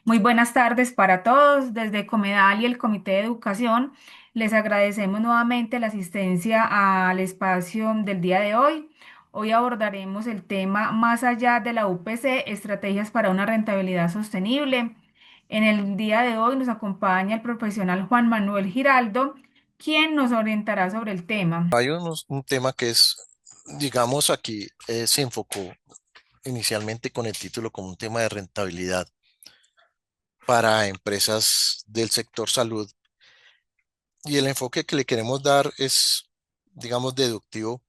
Muy buenas tardes para todos. Desde Comedal y el Comité de Educación les agradecemos nuevamente la asistencia al espacio del día de hoy. Hoy abordaremos el tema más allá de la UPC, estrategias para una rentabilidad sostenible. En el día de hoy nos acompaña el profesional Juan Manuel Giraldo, quien nos orientará sobre el tema. Un tema que es, digamos, aquí se enfocó inicialmente con el título como un tema de rentabilidad para empresas del sector salud y el enfoque que le queremos dar es, digamos, deductivo,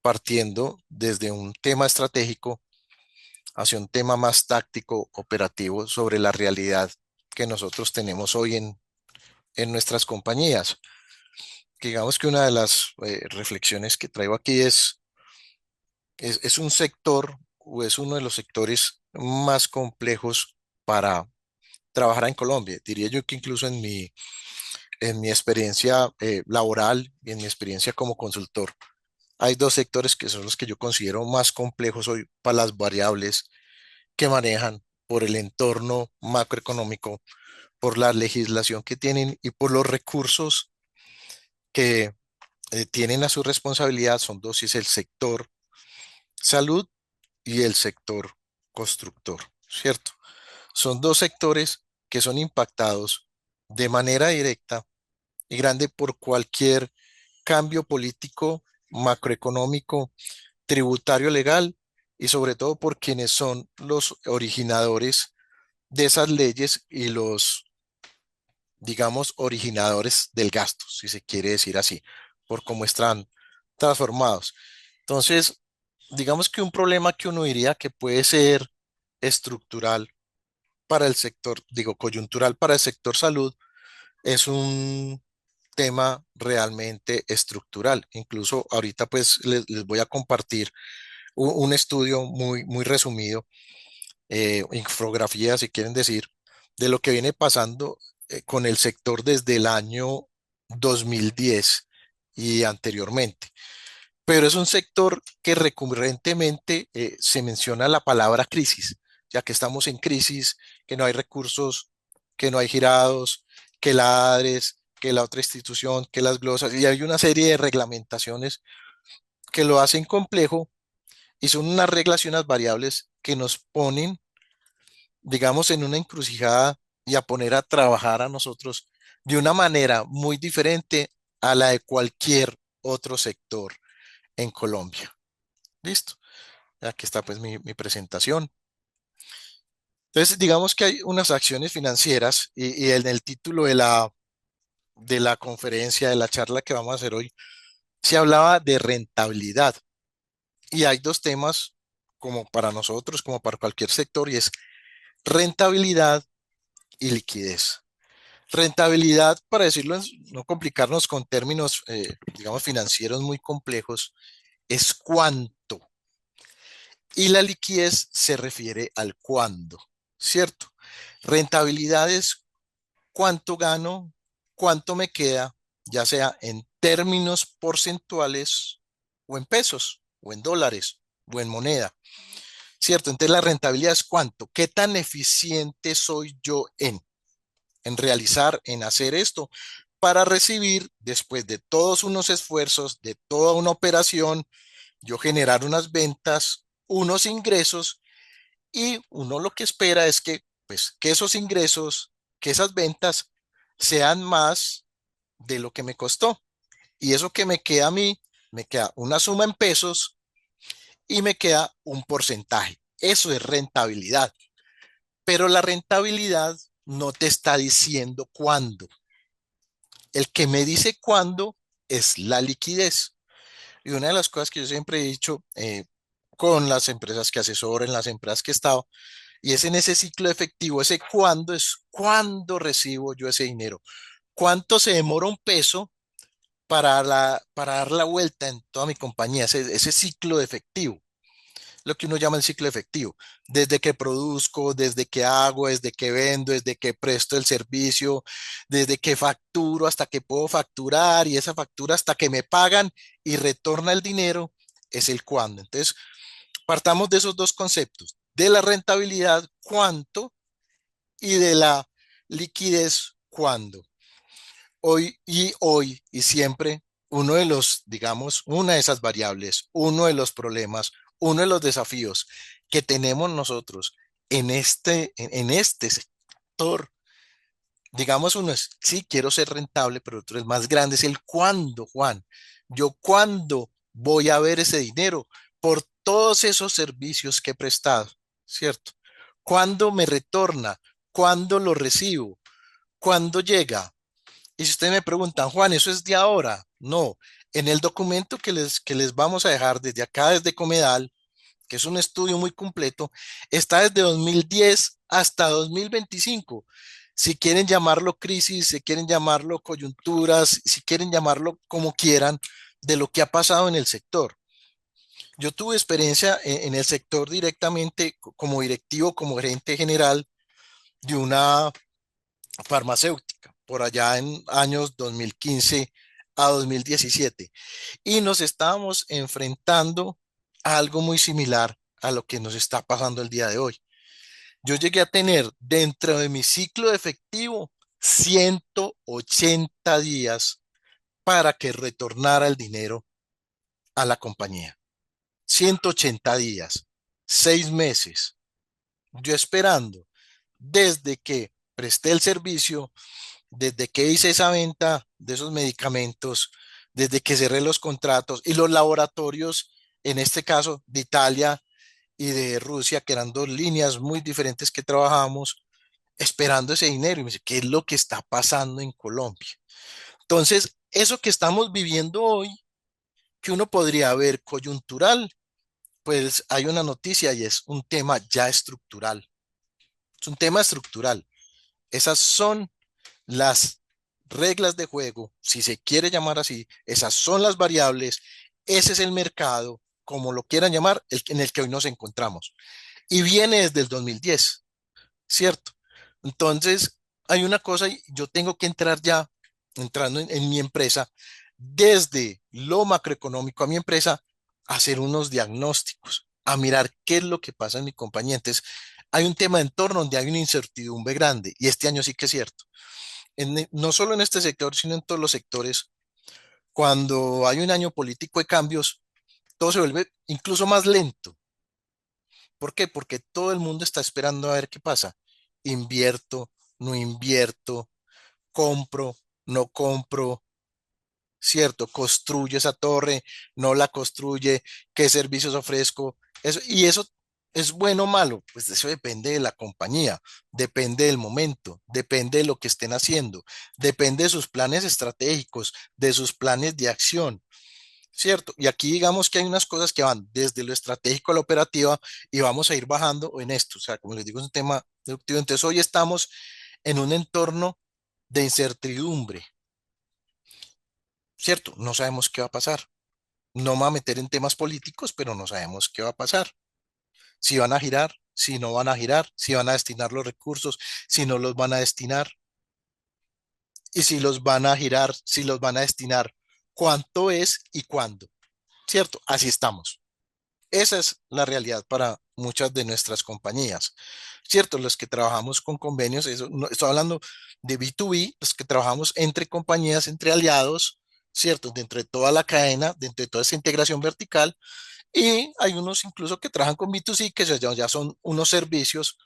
partiendo desde un tema estratégico hacia un tema más táctico, operativo sobre la realidad que nosotros tenemos hoy en nuestras compañías. Digamos que una de las reflexiones que traigo aquí es un sector o es uno de los sectores más complejos para trabajar en Colombia. Diría yo que incluso en mi experiencia laboral y en mi experiencia como consultor, hay dos sectores que son los que yo considero más complejos hoy para las variables que manejan por el entorno macroeconómico, por la legislación que tienen y por los recursos que tienen a su responsabilidad. Son dos, y es el sector salud y el sector constructor, ¿cierto? Son dos sectores que son impactados de manera directa y grande por cualquier cambio político, macroeconómico, tributario, legal y sobre todo por quienes son los originadores de esas leyes y los, digamos, originadores del gasto, si se quiere decir así, por cómo están transformados. Entonces, digamos que un problema que uno diría que puede ser estructural para el sector, digo, coyuntural para el sector salud, es un tema realmente estructural. Incluso ahorita pues les voy a compartir un estudio muy resumido, infografía si quieren decir, de lo que viene pasando con el sector desde el año 2010 y anteriormente. Pero es un sector que recurrentemente se menciona la palabra crisis, ya que estamos en crisis, que no hay recursos, que no hay girados, que la ADRES, que la otra institución, que las glosas, y hay una serie de reglamentaciones que lo hacen complejo y son unas reglas y unas variables que nos ponen, digamos, en una encrucijada y a poner a trabajar a nosotros de una manera muy diferente a la de cualquier otro sector en Colombia. Listo. Aquí está pues mi presentación. Entonces, digamos que hay unas acciones financieras y en el título de la conferencia, de la charla que vamos a hacer hoy, se hablaba de rentabilidad. Y hay dos temas como para nosotros, como para cualquier sector, y es rentabilidad y liquidez. Rentabilidad, para decirlo, no complicarnos con términos, digamos, financieros muy complejos, es cuánto. Y la liquidez se refiere al cuándo, ¿cierto? Rentabilidad es cuánto gano, cuánto me queda, ya sea en términos porcentuales o en pesos o en dólares o en moneda, ¿cierto? Entonces la rentabilidad es cuánto, qué tan eficiente soy yo en realizar, en hacer esto, para recibir, después de todos unos esfuerzos, de toda una operación, yo generar unas ventas, unos ingresos, y uno lo que espera es que, pues, que esos ingresos, que esas ventas sean más de lo que me costó. Y eso que me queda a mí, me queda una suma en pesos y me queda un porcentaje. Eso es rentabilidad. Pero la rentabilidad no te está diciendo cuándo. El que me dice cuándo es la liquidez. Y una de las cosas que yo siempre he dicho con las empresas que asesoro, en las empresas que he estado, y es en ese ciclo efectivo, ese cuándo es cuándo recibo yo ese dinero. ¿Cuánto se demora un peso para dar la vuelta en toda mi compañía? Ese ciclo de efectivo, lo que uno llama el ciclo efectivo. Desde que produzco, desde que hago, desde que vendo, desde que presto el servicio, desde que facturo hasta que puedo facturar y esa factura hasta que me pagan y retorna el dinero, es el cuándo. Entonces, partamos de esos dos conceptos, de la rentabilidad, cuánto, y de la liquidez cuándo. Hoy y siempre, uno de los, digamos, una de esas variables, uno de los problemas, uno de los desafíos que tenemos nosotros en este sector, digamos, uno es, sí, quiero ser rentable, pero otro es más grande, es el cuándo, Juan. Yo cuándo voy a ver ese dinero por todos esos servicios que he prestado, ¿cierto? ¿Cuándo me retorna? ¿Cuándo lo recibo? ¿Cuándo llega? Y si ustedes me preguntan, Juan, ¿eso es de ahora? No. En el documento que les vamos a dejar desde acá, desde Comedal, que es un estudio muy completo, está desde 2010 hasta 2025. Si quieren llamarlo crisis, si quieren llamarlo coyunturas, si quieren llamarlo como quieran, de lo que ha pasado en el sector. Yo tuve experiencia en el sector directamente como directivo, como gerente general de una farmacéutica por allá en años 2015 a 2017 y nos estábamos enfrentando a algo muy similar a lo que nos está pasando el día de hoy. Yo llegué a tener dentro de mi ciclo de efectivo 180 días para que retornara el dinero a la compañía. 180 días, 6 meses. Yo esperando desde que presté el servicio, desde que hice esa venta de esos medicamentos, desde que cerré los contratos y los laboratorios, en este caso de Italia y de Rusia, que eran dos líneas muy diferentes que trabajábamos, esperando ese dinero. Y me dice, ¿qué es lo que está pasando en Colombia? Entonces, eso que estamos viviendo hoy, que uno podría ver coyuntural, pues hay una noticia y es un tema ya estructural. Es un tema estructural. Esas son las reglas de juego, si se quiere llamar así, esas son las variables, ese es el mercado, como lo quieran llamar, en el que hoy nos encontramos. Y viene desde el 2010, ¿cierto? Entonces, hay una cosa, y yo tengo que entrar ya, entrando en mi empresa, desde lo macroeconómico a mi empresa, a hacer unos diagnósticos, a mirar qué es lo que pasa en mi compañía. Entonces, hay un tema de entorno donde hay una incertidumbre grande, y este año sí que es cierto no solo en este sector, sino en todos los sectores, cuando hay un año político de cambios, todo se vuelve incluso más lento. ¿Por qué? Porque todo el mundo está esperando a ver qué pasa. Invierto, no invierto, compro, no compro, ¿cierto? Construye esa torre, no la construye, qué servicios ofrezco. Y eso es bueno o malo, pues eso depende de la compañía, depende del momento, depende de lo que estén haciendo, depende de sus planes estratégicos, de sus planes de acción, ¿cierto? Y aquí digamos que hay unas cosas que van desde lo estratégico a la operativa y vamos a ir bajando en esto. O sea, como les digo, es un tema productivo. Entonces hoy estamos en un entorno de incertidumbre, ¿cierto? No sabemos qué va a pasar. No me voy a meter en temas políticos, pero no sabemos qué va a pasar. Si van a girar, si no van a girar, si van a destinar los recursos, si no los van a destinar, y si los van a girar, si los van a destinar, cuánto es y cuándo, ¿cierto? Así estamos. Esa es la realidad para muchas de nuestras compañías, ¿cierto? Los que trabajamos con convenios, eso, no, estoy hablando de B2B, los que trabajamos entre compañías, entre aliados, ¿cierto? Dentro de toda la cadena, dentro de toda esa integración vertical. Y hay unos incluso que trabajan con B2C, que ya son unos servicios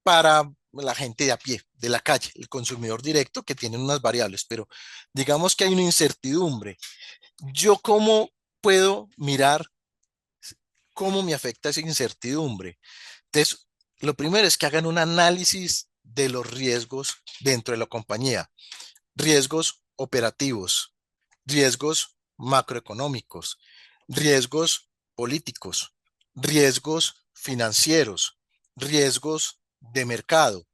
para la gente de a pie, de la calle, el consumidor directo, que tienen unas variables, pero digamos que hay una incertidumbre. ¿Yo cómo puedo mirar cómo me afecta esa incertidumbre? Entonces, lo primero es que hagan un análisis de los riesgos dentro de la compañía, riesgos operativos, riesgos macroeconómicos, riesgos políticos, riesgos financieros, riesgos de mercado.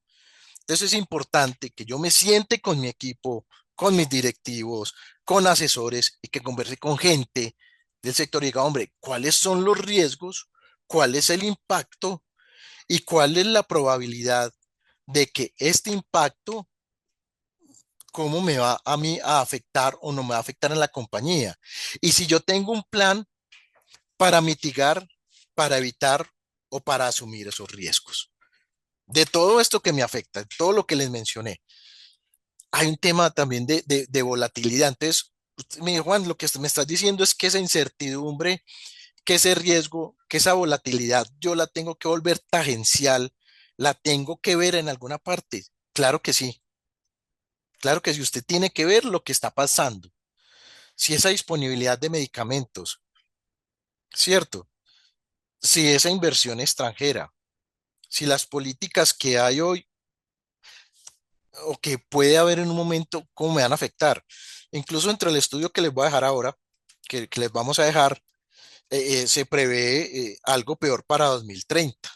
Entonces es importante que yo me siente con mi equipo, con mis directivos, con asesores y que converse con gente del sector y diga, hombre, ¿cuáles son los riesgos? ¿Cuál es el impacto? ¿Y cuál es la probabilidad de que este impacto, cómo me va a mí a afectar o no me va a afectar en la compañía? Y si yo tengo un plan para mitigar, para evitar o para asumir esos riesgos. De todo esto que me afecta, de todo lo que les mencioné, hay un tema también de volatilidad. Entonces, usted me dijo, Juan, lo que me estás diciendo es que esa incertidumbre, que ese riesgo, que esa volatilidad, yo la tengo que volver tangencial, la tengo que ver en alguna parte. Claro que sí, claro que sí, usted tiene que ver lo que está pasando. Si esa disponibilidad de medicamentos, ¿cierto? Si esa inversión extranjera, si las políticas que hay hoy o que puede haber en un momento, cómo me van a afectar. Incluso entre el estudio que les voy a dejar ahora, que les vamos a dejar, se prevé algo peor para 2030,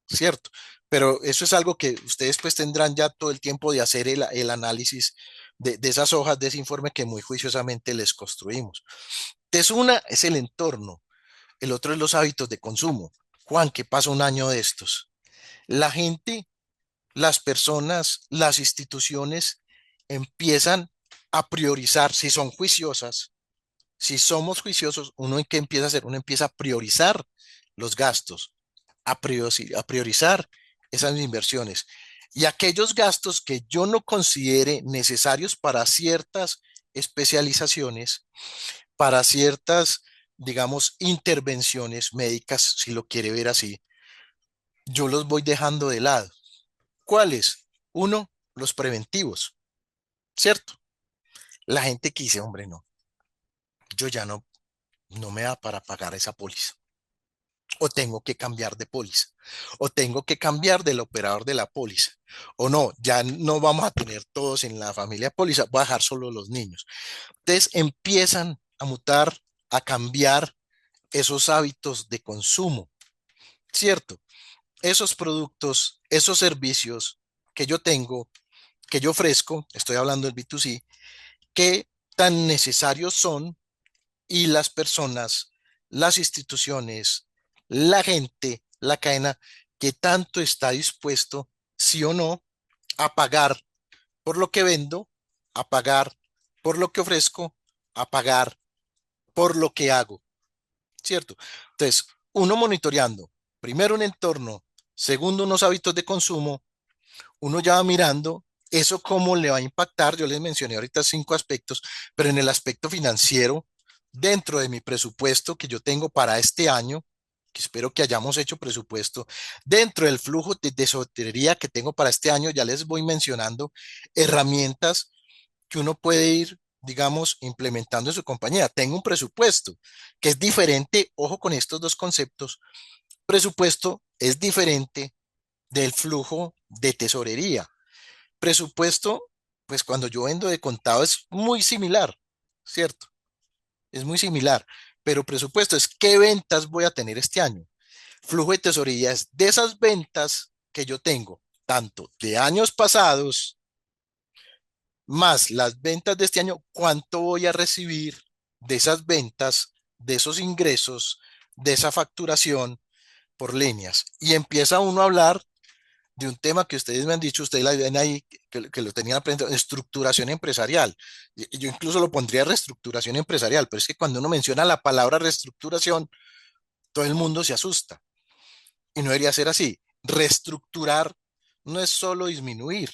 ¿cierto? Pero eso es algo que ustedes pues tendrán ya todo el tiempo de hacer el análisis de esas hojas, de ese informe que muy juiciosamente les construimos. Entonces, una es el entorno, el otro es los hábitos de consumo. Juan, ¿qué pasa un año de estos? La gente, las personas, las instituciones empiezan a priorizar, si son juiciosas, si somos juiciosos, uno en qué empieza a hacer, uno empieza a priorizar los gastos, a priorizar esas inversiones. Y aquellos gastos que yo no considere necesarios para ciertas especializaciones, para ciertas, digamos, intervenciones médicas, si lo quiere ver así, yo los voy dejando de lado. ¿Cuáles? Uno, los preventivos, ¿cierto? La gente que dice, hombre, no, yo ya no me da para pagar esa póliza. O tengo que cambiar de póliza. O tengo que cambiar del operador de la póliza. O no, ya no vamos a tener todos en la familia póliza, voy a dejar solo los niños. Entonces empiezan a mutar, a cambiar esos hábitos de consumo, ¿cierto? Esos productos, esos servicios que yo tengo, que yo ofrezco, estoy hablando del B2C, qué tan necesarios son y las personas, las instituciones, la gente, la cadena, qué tanto está dispuesto, sí o no, a pagar por lo que vendo, a pagar por lo que ofrezco, a pagar por lo que hago, ¿cierto? Entonces, uno monitoreando, primero un entorno, segundo unos hábitos de consumo, uno ya va mirando eso cómo le va a impactar. Yo les mencioné ahorita 5 aspectos, pero en el aspecto financiero, dentro de mi presupuesto que yo tengo para este año, que espero que hayamos hecho presupuesto, dentro del flujo de tesorería que tengo para este año, ya les voy mencionando herramientas que uno puede ir, digamos, implementando en su compañía. Tengo un presupuesto que es diferente, ojo con estos dos conceptos, presupuesto es diferente del flujo de tesorería. Presupuesto, pues cuando yo vendo de contado es muy similar, ¿cierto? Es muy similar, pero presupuesto es qué ventas voy a tener este año. Flujo de tesorería es de esas ventas que yo tengo, tanto de años pasados, más las ventas de este año, cuánto voy a recibir de esas ventas, de esos ingresos, de esa facturación por líneas. Y empieza uno a hablar de un tema que ustedes me han dicho, ustedes la ven ahí, que lo tenían aprendido, estructuración empresarial. Y yo incluso lo pondría reestructuración empresarial, pero es que cuando uno menciona la palabra reestructuración, todo el mundo se asusta. Y no debería ser así. Reestructurar no es solo disminuir,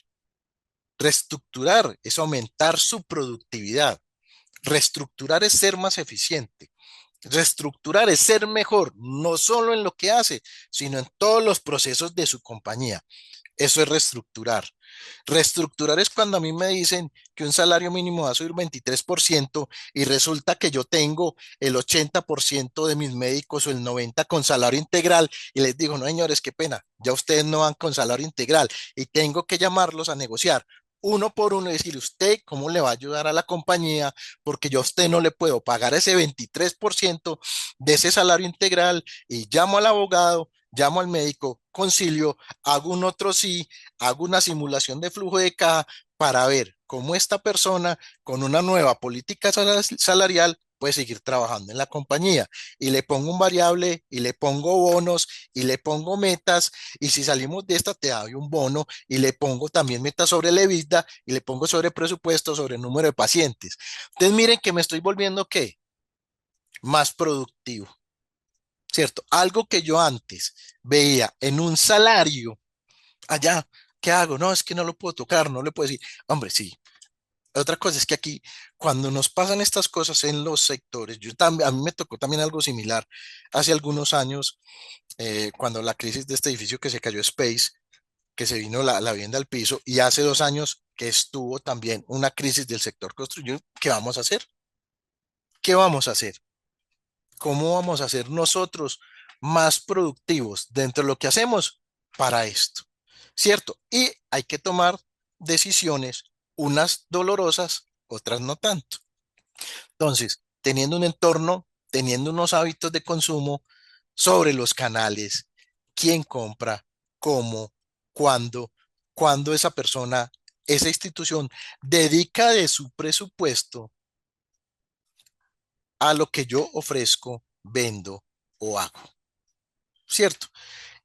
reestructurar es aumentar su productividad. Reestructurar es ser más eficiente. Reestructurar es ser mejor, no solo en lo que hace, sino en todos los procesos de su compañía. Eso es reestructurar. Reestructurar es cuando a mí me dicen que un salario mínimo va a subir 23% y resulta que yo tengo el 80% de mis médicos o el 90% con salario integral y les digo, no señores, qué pena, ya ustedes no van con salario integral y tengo que llamarlos a negociar uno por uno y decir, ¿usted cómo le va a ayudar a la compañía? Porque yo a usted no le puedo pagar ese 23% de ese salario integral y llamo al abogado, llamo al médico, concilio, hago un otro sí, hago una simulación de flujo de caja para ver cómo esta persona con una nueva política salarial puede seguir trabajando en la compañía. Y le pongo un variable y le pongo bonos y le pongo metas y si salimos de esta te doy un bono y le pongo también metas sobre el EBITDA y le pongo sobre presupuesto, sobre el número de pacientes. Entonces miren que me estoy volviendo ¿qué? Más productivo, ¿cierto? Algo que yo antes veía en un salario Allá, ¿qué hago? No, es que no lo puedo tocar, no le puedo decir. Hombre, sí. Otra cosa es que aquí, cuando nos pasan estas cosas en los sectores, yo también, a mí me tocó también algo similar hace algunos años, cuando la crisis de este edificio que se cayó Space, que se vino la vivienda al piso, y hace 2 años que estuvo también una crisis del sector construcción. ¿Qué vamos a hacer? ¿Qué vamos a hacer? ¿Cómo vamos a ser nosotros más productivos dentro de lo que hacemos para esto? ¿Cierto? Y hay que tomar decisiones, unas dolorosas, otras no tanto. Entonces, teniendo un entorno, teniendo unos hábitos de consumo sobre los canales, quién compra, cómo, cuándo, cuándo esa persona, esa institución dedica de su presupuesto a lo que yo ofrezco, vendo o hago, ¿cierto?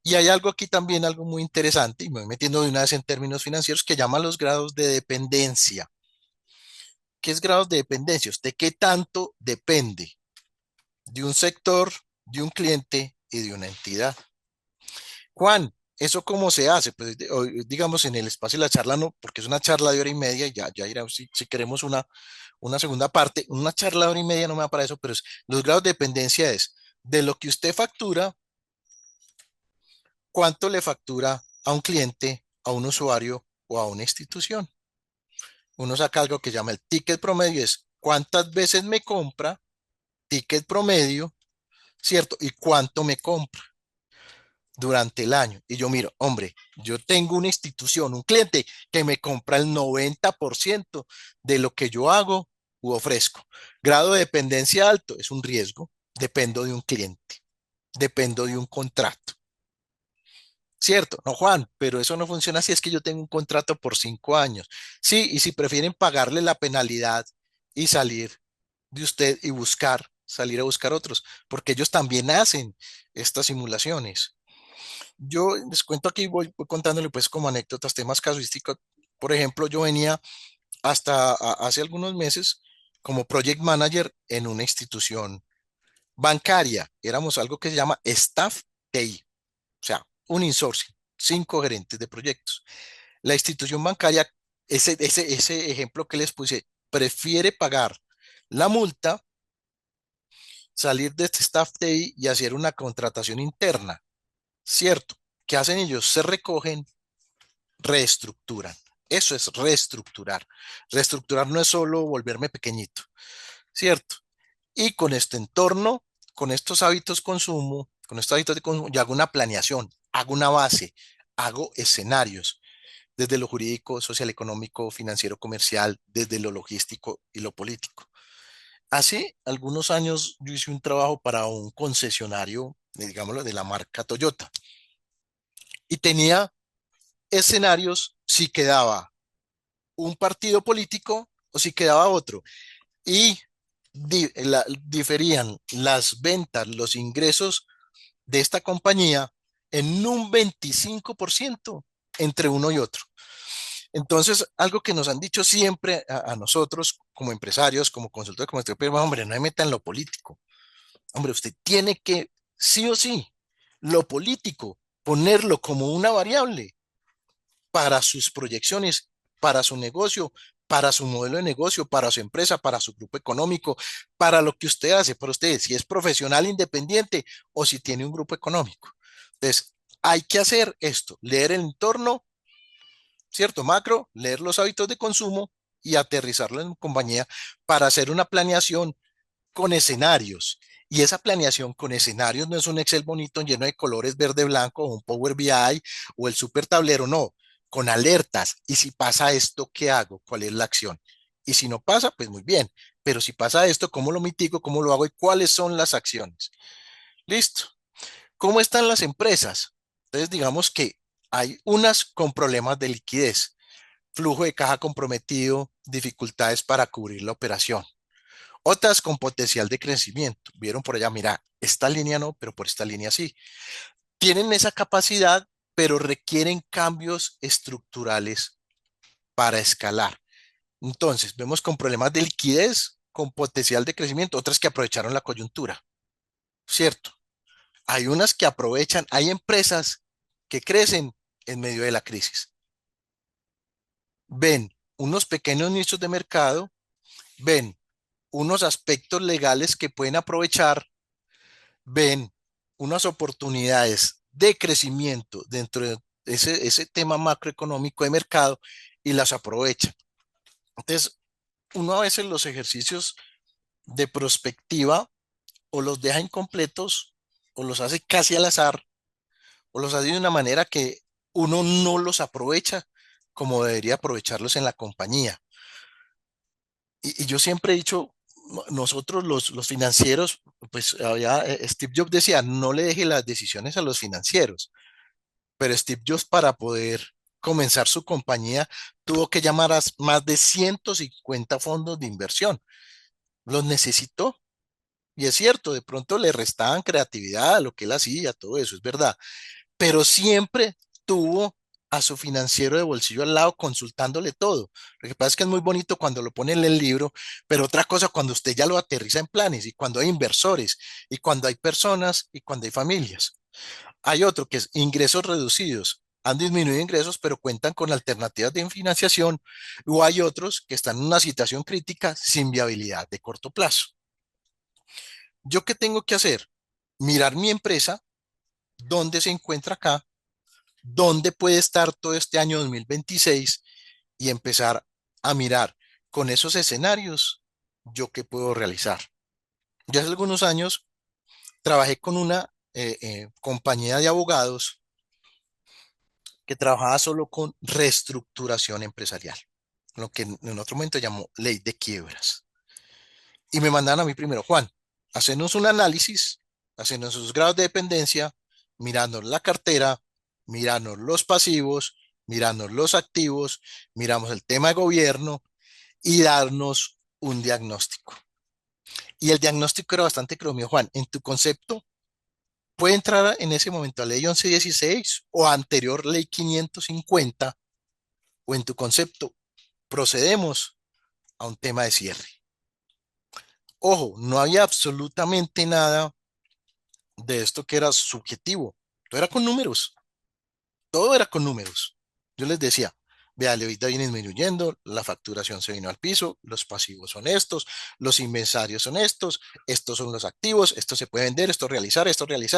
Y hay algo aquí también, algo muy interesante, y me voy metiendo de una vez en términos financieros, que llama los grados de dependencia. ¿Qué es grados de dependencia? ¿Usted qué tanto depende de un sector, de un cliente y de una entidad? Juan, ¿eso cómo se hace? Pues digamos en el espacio de la charla no, porque es una charla de hora y media, y ya irá, si queremos una segunda parte, una charla de hora y media no me da para eso, pero los grados de dependencia es de lo que usted factura, cuánto le factura a un cliente, a un usuario o a una institución. Uno saca algo que llama el ticket promedio, es cuántas veces me compra, ticket promedio, ¿cierto? Y cuánto me compra durante el año. Y yo miro, hombre, yo tengo una institución, un cliente que me compra el 90% de lo que yo hago u ofrezco. Grado de dependencia alto es un riesgo, dependo de un cliente, dependo de un contrato. Cierto, no, Juan, pero eso no funciona así, es que yo tengo un contrato por 5 años. Sí, y si prefieren pagarle la penalidad y salir de usted y buscar, salir a buscar otros, porque ellos también hacen estas simulaciones. Yo les cuento aquí, voy contándole pues como anécdotas, temas casuísticos. Por ejemplo, yo venía hasta hace algunos meses como project manager en una institución bancaria. Éramos algo que se llama staff TI, o sea, un insourcing, 5 gerentes de proyectos. La institución bancaria, ese ejemplo que les puse, prefiere pagar la multa, salir de este staff TI y hacer una contratación interna, ¿cierto? ¿Qué hacen ellos? Se recogen, reestructuran. Eso es reestructurar. Reestructurar no es solo volverme pequeñito, ¿cierto? Y con este entorno, con estos hábitos consumo, con estos hábitos de consumo, yo hago una planeación, hago una base, hago escenarios, desde lo jurídico, social, económico, financiero, comercial, desde lo logístico y lo político. Hace algunos años yo hice un trabajo para un concesionario, digámoslo, de la marca Toyota, y tenía escenarios si quedaba un partido político o si quedaba otro. Y diferían las ventas, los ingresos de esta compañía en un 25% entre uno y otro. Entonces, algo que nos han dicho siempre a nosotros como empresarios, como consultores, como estrategas, hombre, no me metan en lo político. Hombre, usted tiene que, sí o sí, lo político, ponerlo como una variable para sus proyecciones, para su negocio, para su modelo de negocio, para su empresa, para su grupo económico, para lo que usted hace, para usted, si es profesional independiente o si tiene un grupo económico. Entonces, hay que hacer esto, leer el entorno, ¿cierto? Macro, leer los hábitos de consumo y aterrizarlo en compañía para hacer una planeación con escenarios. Y esa planeación con escenarios no es un Excel bonito lleno de colores verde, blanco, o un Power BI o el super tablero, no, con alertas. Y si pasa esto, ¿qué hago? ¿Cuál es la acción? Y si no pasa, pues muy bien. Pero si pasa esto, ¿cómo lo mitigo? ¿Cómo lo hago? ¿Y cuáles son las acciones? Listo. ¿Cómo están las empresas? Entonces, digamos que hay unas con problemas de liquidez, flujo de caja comprometido, dificultades para cubrir la operación. Otras con potencial de crecimiento. Vieron por allá, mira, esta línea no, pero por esta línea sí. Tienen esa capacidad, pero requieren cambios estructurales para escalar. Entonces, vemos con problemas de liquidez, con potencial de crecimiento, otras que aprovecharon la coyuntura, ¿cierto? Hay unas que aprovechan, hay empresas que crecen en medio de la crisis. Ven unos pequeños nichos de mercado, ven unos aspectos legales que pueden aprovechar, ven unas oportunidades de crecimiento dentro de ese tema macroeconómico de mercado y las aprovechan. Entonces, uno a veces los ejercicios de prospectiva o los deja incompletos o los hace casi al azar o los hace de una manera que uno no los aprovecha como debería aprovecharlos en la compañía. Y yo siempre he dicho, nosotros los financieros, pues Steve Jobs decía, no le deje las decisiones a los financieros, pero Steve Jobs para poder comenzar su compañía tuvo que llamar a más de 150 fondos de inversión. Los necesitó. Y es cierto, de pronto le restaban creatividad a lo que él hacía, todo eso, es verdad, pero siempre tuvo a su financiero de bolsillo al lado consultándole todo. Lo que pasa es que es muy bonito cuando lo pone en el libro, pero otra cosa cuando usted ya lo aterriza en planes y cuando hay inversores y cuando hay personas y cuando hay familias. Hay otro que es ingresos reducidos. Han disminuido ingresos, pero cuentan con alternativas de financiación. O hay otros que están en una situación crítica sin viabilidad de corto plazo. ¿Yo qué tengo que hacer? Mirar mi empresa, dónde se encuentra acá, dónde puede estar todo este año 2026 y empezar a mirar con esos escenarios yo qué puedo realizar. Ya hace algunos años trabajé con una compañía de abogados que trabajaba solo con reestructuración empresarial, lo que en otro momento llamó ley de quiebras. Y me mandaron a mí primero, Juan, hacernos un análisis, hacernos sus grados de dependencia, mirando la cartera, mirando los pasivos, mirando los activos, miramos el tema de gobierno y darnos un diagnóstico. Y el diagnóstico era bastante claro, mío, Juan, en tu concepto puede entrar en ese momento a ley 1116 o anterior ley 550 o en tu concepto procedemos a un tema de cierre. Ojo, no había absolutamente nada de esto que era subjetivo. Todo era con números, todo era con números. Yo les decía, vea, la EBITDA viene disminuyendo, la facturación se vino al piso, los pasivos son estos, los inventarios son estos son los activos, esto se puede vender, esto realizar,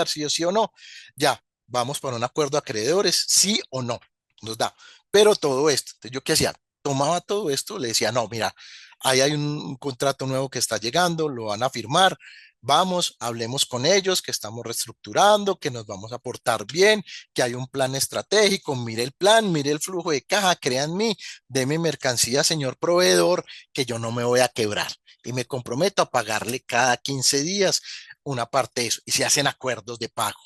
sí o sí o no. Ya, vamos para un acuerdo de acreedores, sí o no, nos da. Pero todo esto, entonces, ¿yo qué hacía? Tomaba todo esto, le decía, no, mira, ahí hay un contrato nuevo que está llegando, lo van a firmar, vamos, hablemos con ellos, que estamos reestructurando, que nos vamos a portar bien, que hay un plan estratégico, mire el plan, mire el flujo de caja, créanme, deme mercancía, señor proveedor, que yo no me voy a quebrar y me comprometo a pagarle cada 15 días una parte de eso. Y se hacen acuerdos de pago,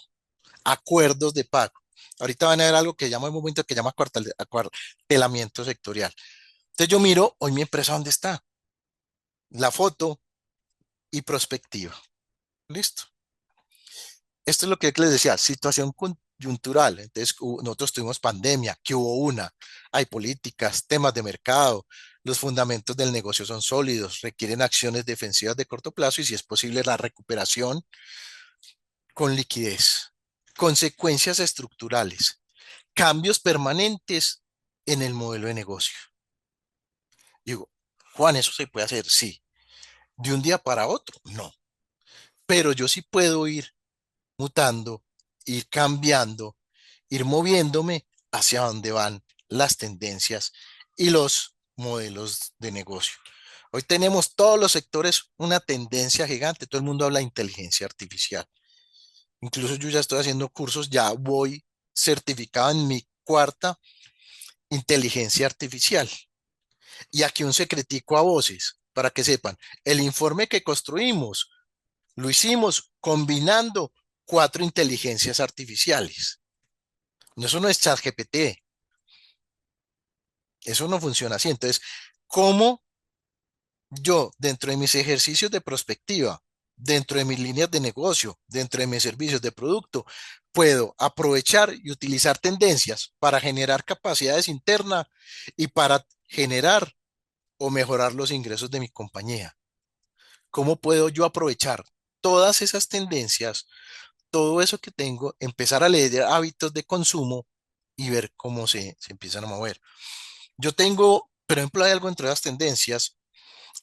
acuerdos de pago. Ahorita van a ver algo que llama un momento que llama acuartelamiento sectorial. Entonces yo miro hoy mi empresa dónde está, la foto y prospectiva. Listo. Esto es lo que les decía, situación coyuntural. Entonces, nosotros tuvimos pandemia, que hubo una, hay políticas, temas de mercado, los fundamentos del negocio son sólidos, requieren acciones defensivas de corto plazo y si es posible la recuperación con liquidez. Consecuencias estructurales, cambios permanentes en el modelo de negocio. Digo, Juan, ¿eso se puede hacer? Sí. ¿De un día para otro? No. Pero yo sí puedo ir mutando, ir cambiando, ir moviéndome hacia donde van las tendencias y los modelos de negocio. Hoy tenemos todos los sectores una tendencia gigante, todo el mundo habla de inteligencia artificial. Incluso yo ya estoy haciendo cursos, ya voy certificado en mi cuarta inteligencia artificial. Y aquí un secretico a voces, para que sepan, el informe que construimos lo hicimos combinando cuatro inteligencias artificiales. Eso no es ChatGPT, eso no funciona así. Entonces, ¿cómo yo, dentro de mis ejercicios de prospectiva, dentro de mis líneas de negocio, dentro de mis servicios de producto, puedo aprovechar y utilizar tendencias para generar capacidades internas y para generar o mejorar los ingresos de mi compañía? ¿Cómo puedo yo aprovechar todas esas tendencias, todo eso que tengo, empezar a leer hábitos de consumo y ver cómo se empiezan a mover. Yo tengo, por ejemplo, hay algo entre las tendencias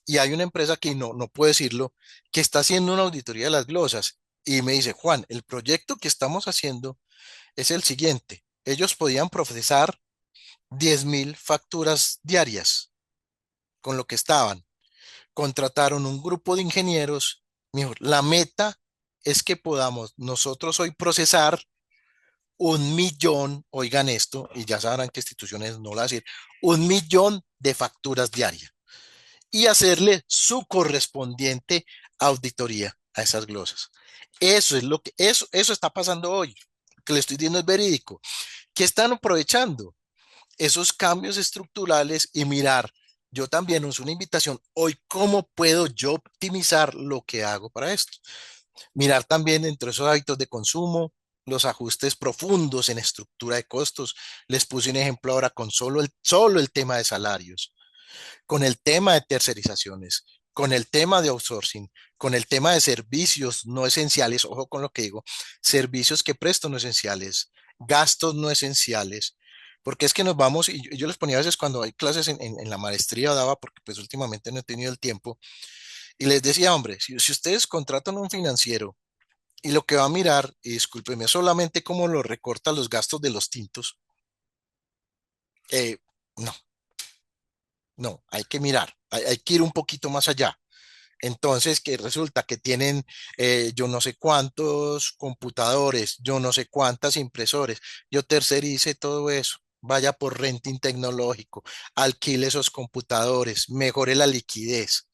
y hay una empresa que no puedo decirlo, que está haciendo una auditoría de las glosas y me dice, Juan, el proyecto que estamos haciendo es el siguiente. Ellos podían procesar 10.000 facturas diarias con lo que estaban. Contrataron un grupo de ingenieros. Me dijo, la meta es que podamos nosotros hoy procesar 1.000.000, oigan esto, y ya sabrán qué instituciones no lo decir, 1.000.000 de facturas diarias y hacerle su correspondiente auditoría a esas glosas. Eso es lo que, eso está pasando hoy. Lo que le estoy diciendo es verídico. Que están aprovechando esos cambios estructurales y mirar, yo también uso una invitación hoy, ¿cómo puedo yo optimizar lo que hago para esto? Mirar también entre esos hábitos de consumo, los ajustes profundos en estructura de costos. Les puse un ejemplo ahora con solo el tema de salarios, con el tema de tercerizaciones, con el tema de outsourcing, con el tema de servicios no esenciales, ojo con lo que digo, servicios que presto no esenciales, gastos no esenciales, porque es que nos vamos, y yo les ponía a veces cuando hay clases en la maestría daba, porque pues últimamente no he tenido el tiempo, y les decía, hombre, si ustedes contratan un financiero y lo que va a mirar, y discúlpeme, solamente cómo lo recorta los gastos de los tintos, no, no, hay que mirar, hay que ir un poquito más allá. Entonces, que resulta que tienen yo no sé cuántos computadores, yo no sé cuántas impresores, yo tercerice todo eso. Vaya por renting tecnológico, alquile esos computadores, mejore la liquidez.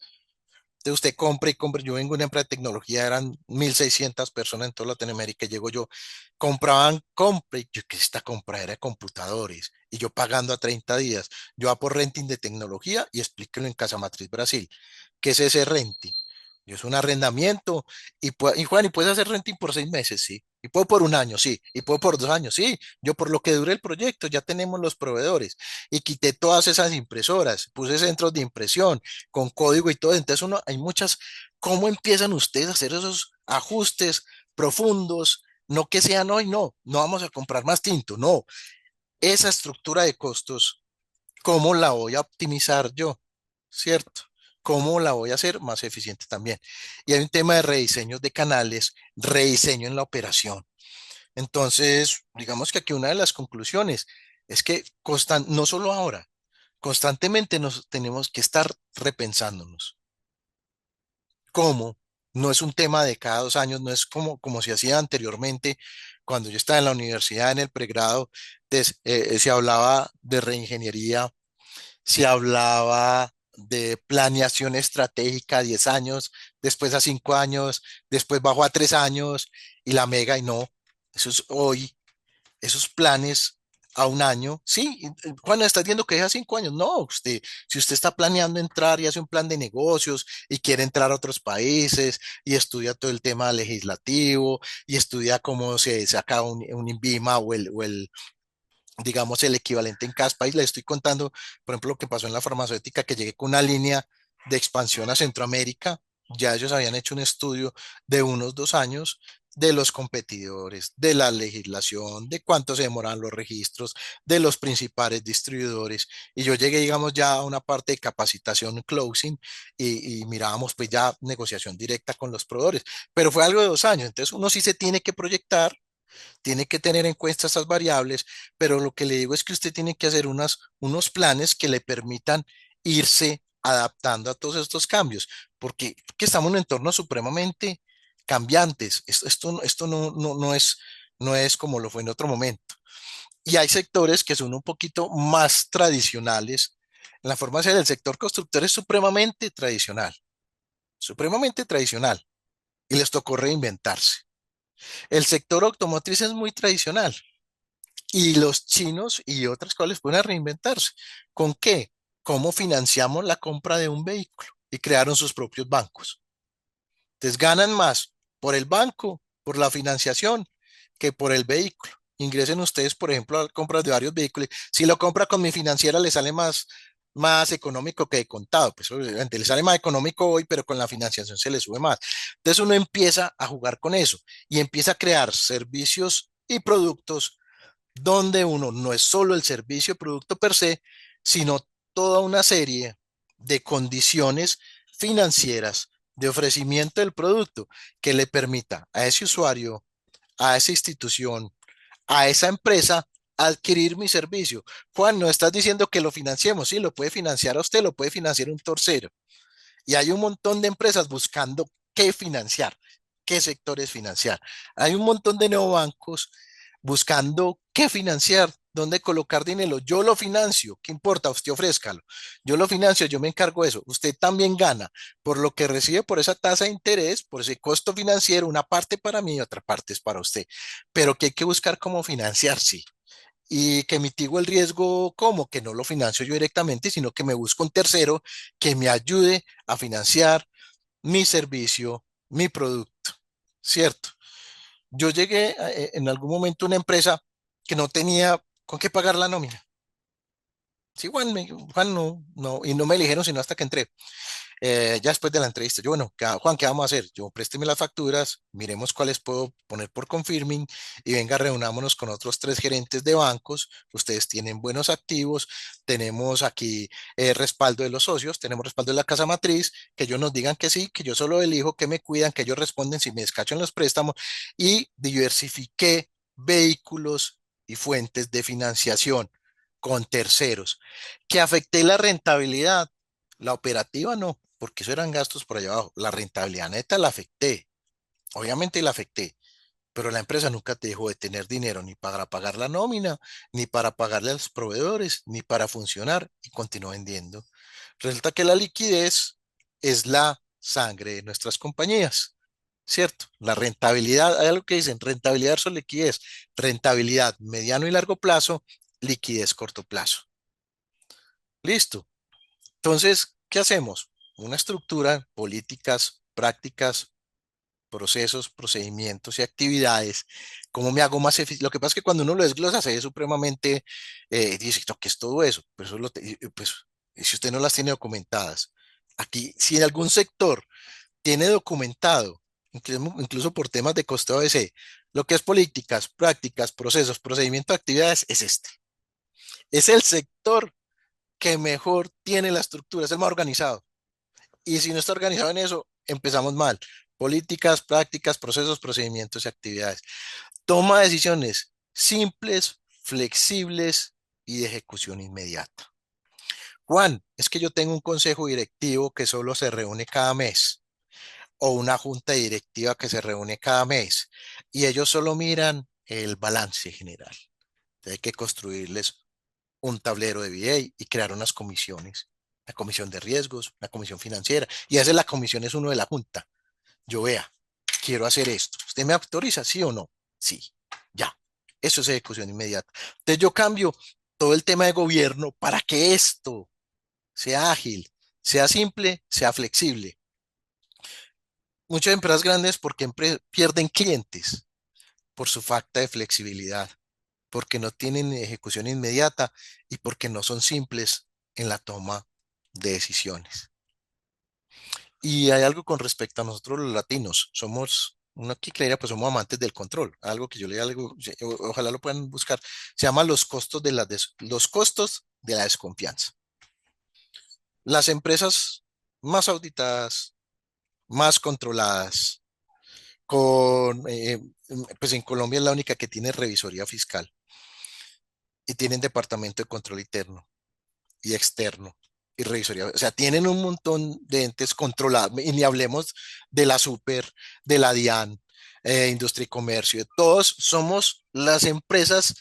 Entonces usted compra y compra. Yo vengo de una empresa de tecnología, eran 1.600 personas en toda Latinoamérica. Llego yo, compraban, compra, y yo, ¿qué es esta compradera de computadores? Y yo pagando a 30 días. Yo hago renting de tecnología y explíquelo en Casa Matriz Brasil. ¿Qué es ese renting? Yo es un arrendamiento y Juan, y puedes hacer renting por 6 meses, sí. Y puedo por un año, sí. Y puedo por 2 años, sí. Yo por lo que dure el proyecto, ya tenemos los proveedores. Y quité todas esas impresoras, puse centros de impresión con código y todo. Entonces hay muchas, ¿cómo empiezan ustedes a hacer esos ajustes profundos? No que sean hoy, no vamos a comprar más tinto, no. Esa estructura de costos, ¿cómo la voy a optimizar yo? ¿Cierto? ¿Cómo la voy a hacer más eficiente también? Y hay un tema de rediseños de canales, rediseño en la operación. Entonces, digamos que aquí una de las conclusiones es que no solo ahora, constantemente nos tenemos que estar repensándonos. ¿Cómo? No es un tema de cada 2 años, no es como se hacía anteriormente cuando yo estaba en la universidad, en el pregrado, se hablaba de reingeniería, se hablaba de planeación estratégica a 10 años, después a 5 años, después bajó a 3 años y la mega y no. Eso es hoy, esos planes a un año. Sí, Juan, estás viendo que es a 5 años. No, si usted está planeando entrar y hace un plan de negocios y quiere entrar a otros países y estudia todo el tema legislativo y estudia cómo se saca un INVIMA o el digamos, el equivalente en cada país. Le estoy contando, por ejemplo, lo que pasó en la farmacéutica, que llegué con una línea de expansión a Centroamérica. Ya ellos habían hecho un estudio de unos 2 años de los competidores, de la legislación, de cuánto se demoran los registros, de los principales distribuidores. Y yo llegué, digamos, ya a una parte de capacitación closing y mirábamos pues ya negociación directa con los proveedores. Pero fue algo de 2 años. Entonces uno sí se tiene que proyectar, tiene que tener en cuenta estas variables, pero lo que le digo es que usted tiene que hacer unos planes que le permitan irse adaptando a todos estos cambios, porque estamos en un entorno supremamente cambiantes. Esto no es como lo fue en otro momento. Y hay sectores que son un poquito más tradicionales. La forma de ser el sector constructor es supremamente tradicional, y les tocó reinventarse. El sector automotriz es muy tradicional. Y los chinos y otras cuales pueden reinventarse. ¿Con qué? ¿Cómo financiamos la compra de un vehículo? Y crearon sus propios bancos. Entonces ganan más por el banco, por la financiación, que por el vehículo. Ingresen ustedes, por ejemplo, a compras de varios vehículos. Si lo compra con mi financiera, le sale más económico que de contado. Pues obviamente le sale más económico hoy, pero con la financiación se le sube más. Entonces uno empieza a jugar con eso y empieza a crear servicios y productos donde uno no es solo el servicio o producto per se, sino toda una serie de condiciones financieras de ofrecimiento del producto que le permita a ese usuario, a esa institución, a esa empresa adquirir mi servicio. Juan, no estás diciendo que lo financiemos, sí, lo puede financiar a usted, lo puede financiar un tercero. Y hay un montón de empresas buscando qué financiar, qué sectores financiar. Hay un montón de neobancos buscando qué financiar, dónde colocar dinero. Yo lo financio, ¿qué importa? Usted ofrézcalo. Yo lo financio, yo me encargo de eso. Usted también gana por lo que recibe por esa tasa de interés, por ese costo financiero, una parte para mí y otra parte es para usted. Pero que hay que buscar cómo financiar, sí. Y que mitigo el riesgo, ¿cómo? Que no lo financio yo directamente, sino que me busco un tercero que me ayude a financiar mi servicio, mi producto, ¿cierto? Yo llegué en algún momento a una empresa que no tenía con qué pagar la nómina. Sí, Juan, Juan no, y no me eligieron sino hasta que entré. Ya después de la entrevista, yo, bueno, Juan, ¿qué vamos a hacer? Yo présteme las facturas, miremos cuáles puedo poner por confirming y venga, reunámonos con otros tres gerentes de bancos. Ustedes tienen buenos activos, tenemos aquí respaldo de los socios, tenemos respaldo de la casa matriz, que ellos nos digan que sí, que yo solo elijo, que me cuidan, que ellos responden si me descachan los préstamos y diversifiqué vehículos y fuentes de financiación con terceros. Que afecté la rentabilidad, la operativa no, porque eso eran gastos por allá abajo. La rentabilidad neta la afecté, obviamente la afecté, pero la empresa nunca te dejó de tener dinero ni para pagar la nómina, ni para pagarle a los proveedores, ni para funcionar y continuó vendiendo. Resulta que la liquidez es la sangre de nuestras compañías, ¿cierto? La rentabilidad, hay algo que dicen, rentabilidad versus liquidez, rentabilidad mediano y largo plazo, liquidez corto plazo. Listo. Entonces, ¿qué hacemos? Una estructura, políticas, prácticas, procesos, procedimientos y actividades. ¿Cómo me hago más eficiente? Lo que pasa es que cuando uno lo desglosa se ve supremamente, dice, "No, ¿qué es todo eso?" Pero eso pues, y si usted no las tiene documentadas. Aquí, si en algún sector tiene documentado, incluso por temas de costo ABC, lo que es políticas, prácticas, procesos, procedimientos, actividades, es este. Es el sector que mejor tiene la estructura, es el más organizado. Y si no está organizado en eso, empezamos mal. Políticas, prácticas, procesos, procedimientos y actividades. Toma decisiones simples, flexibles y de ejecución inmediata. Juan, es que yo tengo un consejo directivo que solo se reúne cada mes o una junta directiva que se reúne cada mes y ellos solo miran el balance general. Hay que construirles un tablero de VA y crear unas comisiones. La comisión de riesgos, la comisión financiera. Y a veces la comisión es uno de la junta. Yo vea, quiero hacer esto. ¿Usted me autoriza, sí o no? Sí, ya. Eso es ejecución inmediata. Entonces yo cambio todo el tema de gobierno para que esto sea ágil, sea simple, sea flexible. Muchas empresas grandes porque pierden clientes por su falta de flexibilidad, porque no tienen ejecución inmediata y porque no son simples en la toma de decisiones. Y hay algo con respecto a nosotros los latinos, somos, uno aquí creería, pues somos amantes del control, algo que yo le algo, ojalá lo puedan buscar, se llama los costos de la desconfianza. Las empresas más auditadas, más controladas, pues en Colombia es la única que tiene revisoría fiscal y tienen departamento de control interno y externo y revisoría. O sea, tienen un montón de entes controlados y ni hablemos de la Super, de la DIAN, Industria y Comercio. Todos somos las empresas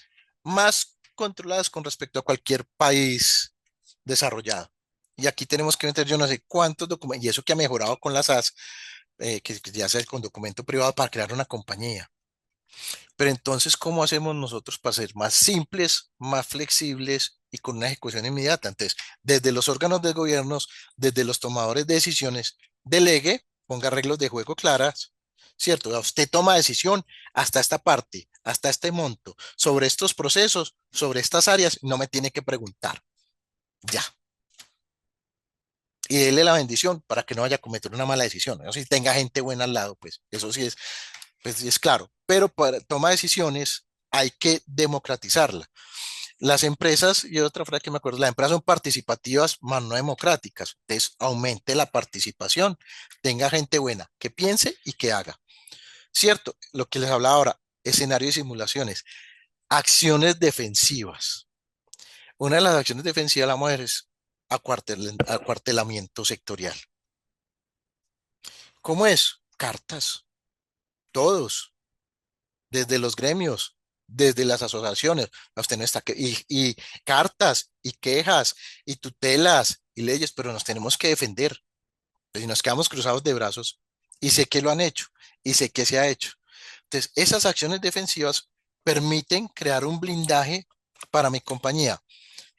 más controladas con respecto a cualquier país desarrollado. Y aquí tenemos que meter yo no sé cuántos documentos, y eso que ha mejorado con las SAS, que ya sea con documento privado para crear una compañía. Pero entonces, ¿cómo hacemos nosotros para ser más simples, más flexibles y con una ejecución inmediata? Entonces, desde los órganos de gobierno, desde los tomadores de decisiones, delegue, ponga reglas de juego claras, ¿cierto? Usted toma decisión hasta esta parte, hasta este monto, sobre estos procesos, sobre estas áreas, no me tiene que preguntar, ya. Y déle la bendición para que no vaya a cometer una mala decisión, ¿no? Si tenga gente buena al lado, pues eso sí es, pues sí es claro. Pero para toma decisiones hay que democratizarla. Las empresas, y otra frase que me acuerdo, las empresas son participativas, más no democráticas. Entonces, aumente la participación, tenga gente buena, que piense y que haga. Cierto, lo que les hablaba ahora, escenario de simulaciones, acciones defensivas. Una de las acciones defensivas de la mujer es acuartelamiento sectorial. ¿Cómo es? Cartas, todos, desde los gremios, desde las asociaciones. Usted no está y cartas y quejas y tutelas y leyes, pero nos tenemos que defender. Pues si nos quedamos cruzados de brazos y sé que lo han hecho y sé que se ha hecho. Entonces, esas acciones defensivas permiten crear un blindaje para mi compañía,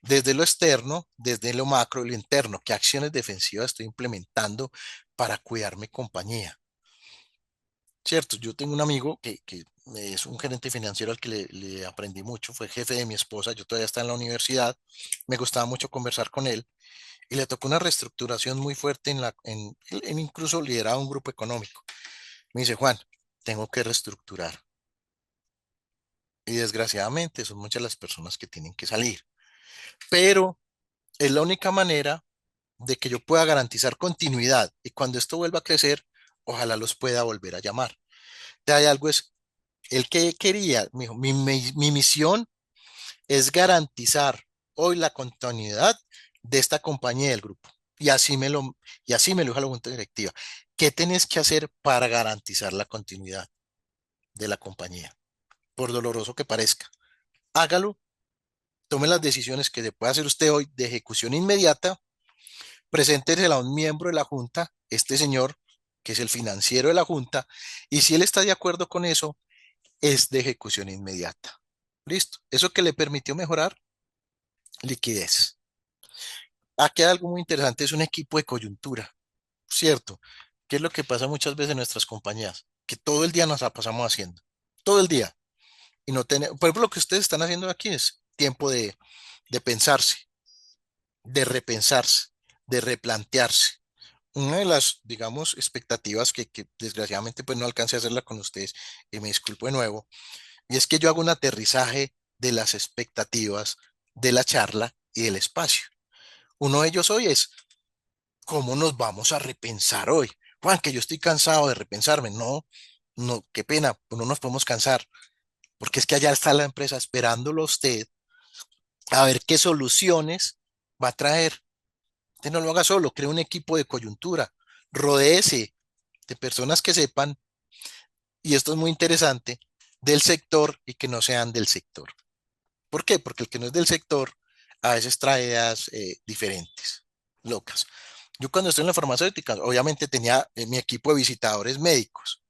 desde lo externo, desde lo macro y lo interno. ¿Qué acciones defensivas estoy implementando para cuidar mi compañía? Cierto, yo tengo un amigo que es un gerente financiero al que le aprendí mucho, fue jefe de mi esposa, yo todavía estaba en la universidad, me gustaba mucho conversar con él y le tocó una reestructuración muy fuerte en incluso liderar un grupo económico. Me dice, Juan, tengo que reestructurar y desgraciadamente son muchas las personas que tienen que salir, pero es la única manera de que yo pueda garantizar continuidad y cuando esto vuelva a crecer, ojalá los pueda volver a llamar. De ahí algo es, el que quería, me dijo, mi misión es garantizar hoy la continuidad de esta compañía y del grupo. Y así me lo dijo a la junta directiva. ¿Qué tenés que hacer para garantizar la continuidad de la compañía? Por doloroso que parezca, hágalo, tome las decisiones que se puede hacer usted hoy de ejecución inmediata, preséntesela a un miembro de la junta, este señor, que es el financiero de la junta, y si él está de acuerdo con eso, es de ejecución inmediata. Listo. Eso que le permitió mejorar liquidez. Aquí hay algo muy interesante, es un equipo de coyuntura, ¿cierto? ¿Qué es lo que pasa muchas veces en nuestras compañías? Que todo el día nos la pasamos haciendo, todo el día. Y no tenemos, por ejemplo, lo que ustedes están haciendo aquí es tiempo de pensarse, de repensarse, de replantearse. Una de las, digamos, expectativas que desgraciadamente pues no alcancé a hacerla con ustedes, y me disculpo de nuevo, y es que yo hago un aterrizaje de las expectativas de la charla y del espacio. Uno de ellos hoy es, ¿cómo nos vamos a repensar hoy? Juan, que yo estoy cansado de repensarme. No, no, qué pena, pues no nos podemos cansar, porque es que allá está la empresa esperándolo a usted a ver qué soluciones va a traer. Usted no lo haga solo, cree un equipo de coyuntura, rodéese de personas que sepan, y esto es muy interesante, del sector y que no sean del sector. ¿Por qué? Porque el que no es del sector a veces trae ideas diferentes, locas. Yo cuando estoy en la farmacéutica, obviamente tenía mi equipo de visitadores médicos.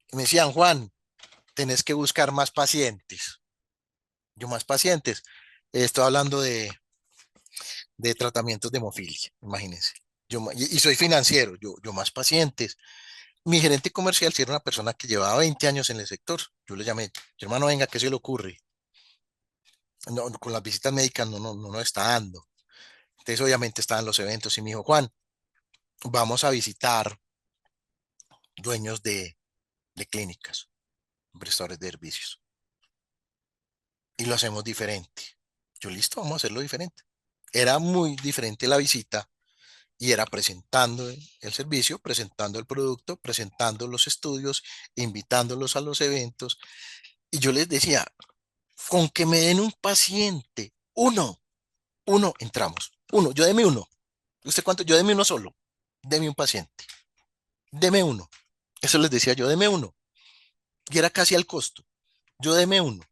Y me decían, Juan, tenés que buscar más pacientes. Yo más pacientes. Estoy hablando de tratamientos de hemofilia, imagínense. Y soy financiero, yo más pacientes. Mi gerente comercial sí era una persona que llevaba 20 años en el sector. Yo le llamé, hermano, venga, ¿qué se le ocurre? No, con las visitas médicas no está dando. Entonces, obviamente, estaban los eventos y me dijo, Juan, vamos a visitar dueños de clínicas, prestadores de servicios, y lo hacemos diferente. Yo, listo, vamos a hacerlo diferente. Era muy diferente la visita y era presentando el servicio, presentando el producto, presentando los estudios, invitándolos a los eventos. Y yo les decía, con que me den un paciente, uno, entramos. Uno, yo deme uno. ¿Usted cuánto? Yo deme uno solo. Deme un paciente. Deme uno. Eso les decía yo, deme uno. Y era casi al costo. Yo deme uno.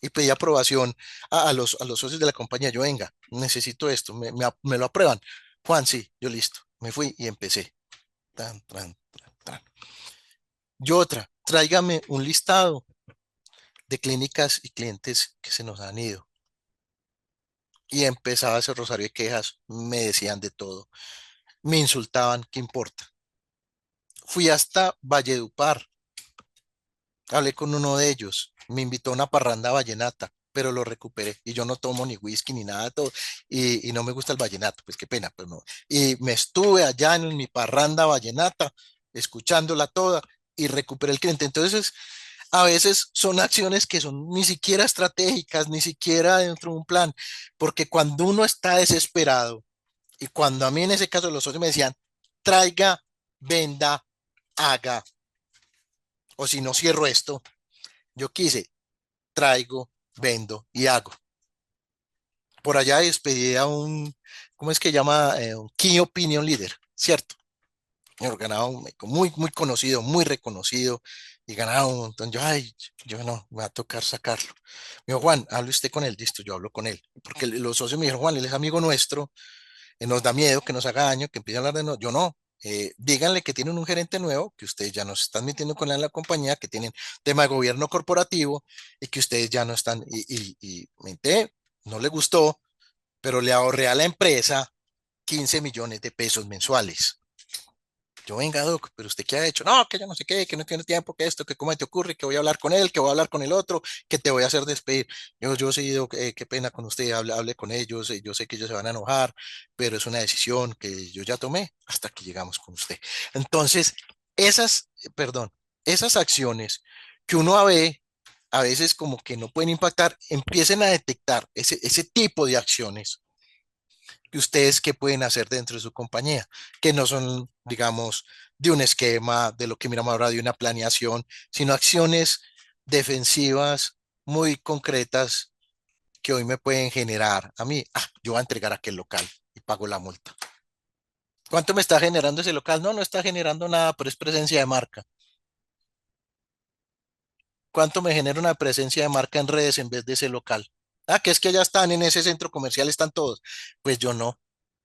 Y pedí aprobación a los socios de la compañía. Yo, venga, necesito esto. Me lo aprueban. Juan, sí, yo listo. Me fui y empecé. Tan, tan, tan, tan. Yo otra, tráigame un listado de clínicas y clientes que se nos han ido. Y empezaba ese rosario de quejas. Me decían de todo. Me insultaban, ¿qué importa? Fui hasta Valledupar, hablé con uno de ellos, me invitó a una parranda vallenata, pero lo recuperé y yo no tomo ni whisky ni nada, todo, y no me gusta el vallenato, pues qué pena, pero no. Y me estuve allá en mi parranda vallenata, escuchándola toda y recuperé el cliente. Entonces, A veces son acciones que son ni siquiera estratégicas, ni siquiera dentro de un plan, porque cuando uno está desesperado y cuando a mí en ese caso los socios me decían, traiga, venda, haga, o si no cierro esto, yo quise, traigo, vendo y hago. Por allá despedí a un, ¿cómo es que llama? Un Key Opinion Leader, ¿cierto? Ganaba un médico muy, muy conocido, muy reconocido y ganaba un montón. Yo, ay, yo no, me va a tocar sacarlo. Me dijo, Juan, hable usted con él, listo, yo hablo con él. Porque los socios me dijeron, Juan, él es amigo nuestro, nos da miedo que nos haga daño, que empiece a hablar de nosotros. Yo no. Díganle que tienen un gerente nuevo, que ustedes ya nos están metiendo con él en la compañía, que tienen tema de gobierno corporativo y que ustedes ya no están. Y mente, no le gustó, pero le ahorré a la empresa 15 millones de pesos mensuales. Yo, venga, Doc, pero usted qué ha hecho? No, que yo no sé qué, que no tiene tiempo, que esto, que cómo te ocurre, que voy a hablar con él, que voy a hablar con el otro, que te voy a hacer despedir. Yo sí, Doc, qué pena con usted, hable con ellos, yo sé que ellos se van a enojar, pero es una decisión que yo ya tomé hasta que llegamos con usted. Entonces, perdón, esas acciones que uno ve, a veces como que no pueden impactar, empiecen a detectar ese tipo de acciones y ustedes qué pueden hacer dentro de su compañía, que no son, digamos, de un esquema, de lo que miramos ahora, de una planeación, sino acciones defensivas muy concretas que hoy me pueden generar a mí. Yo voy a entregar aquel local y pago la multa. ¿Cuánto me está generando ese local? No, no está generando nada, pero es presencia de marca. ¿Cuánto me genera una presencia de marca en redes en vez de ese local? Que es que ya están en ese centro comercial, están todos. Pues yo no.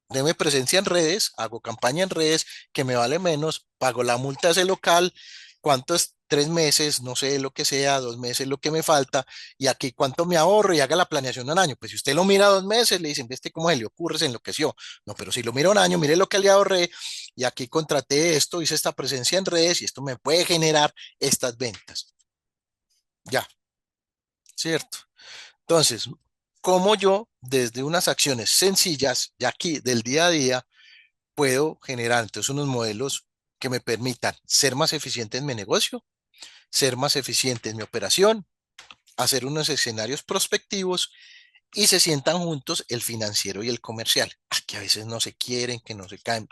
Deme presencia en redes, hago campaña en redes, que me vale menos, pago la multa de ese local, cuánto es 3 meses, no sé lo que sea, 2 meses lo que me falta, y aquí cuánto me ahorro y haga la planeación de un año. Pues si usted lo mira 2 meses, le dicen, ¿este cómo se le ocurre? Se enloqueció. No, pero si lo mira un año, mire lo que le ahorré, y aquí contraté esto, hice esta presencia en redes, y esto me puede generar estas ventas. Ya, ¿cierto? Entonces, como yo, desde unas acciones sencillas, ya aquí del día a día, puedo generar entonces unos modelos que me permitan ser más eficiente en mi negocio, ser más eficiente en mi operación, hacer unos escenarios prospectivos y se sientan juntos el financiero y el comercial. Que a veces no se quieren, que no se caen,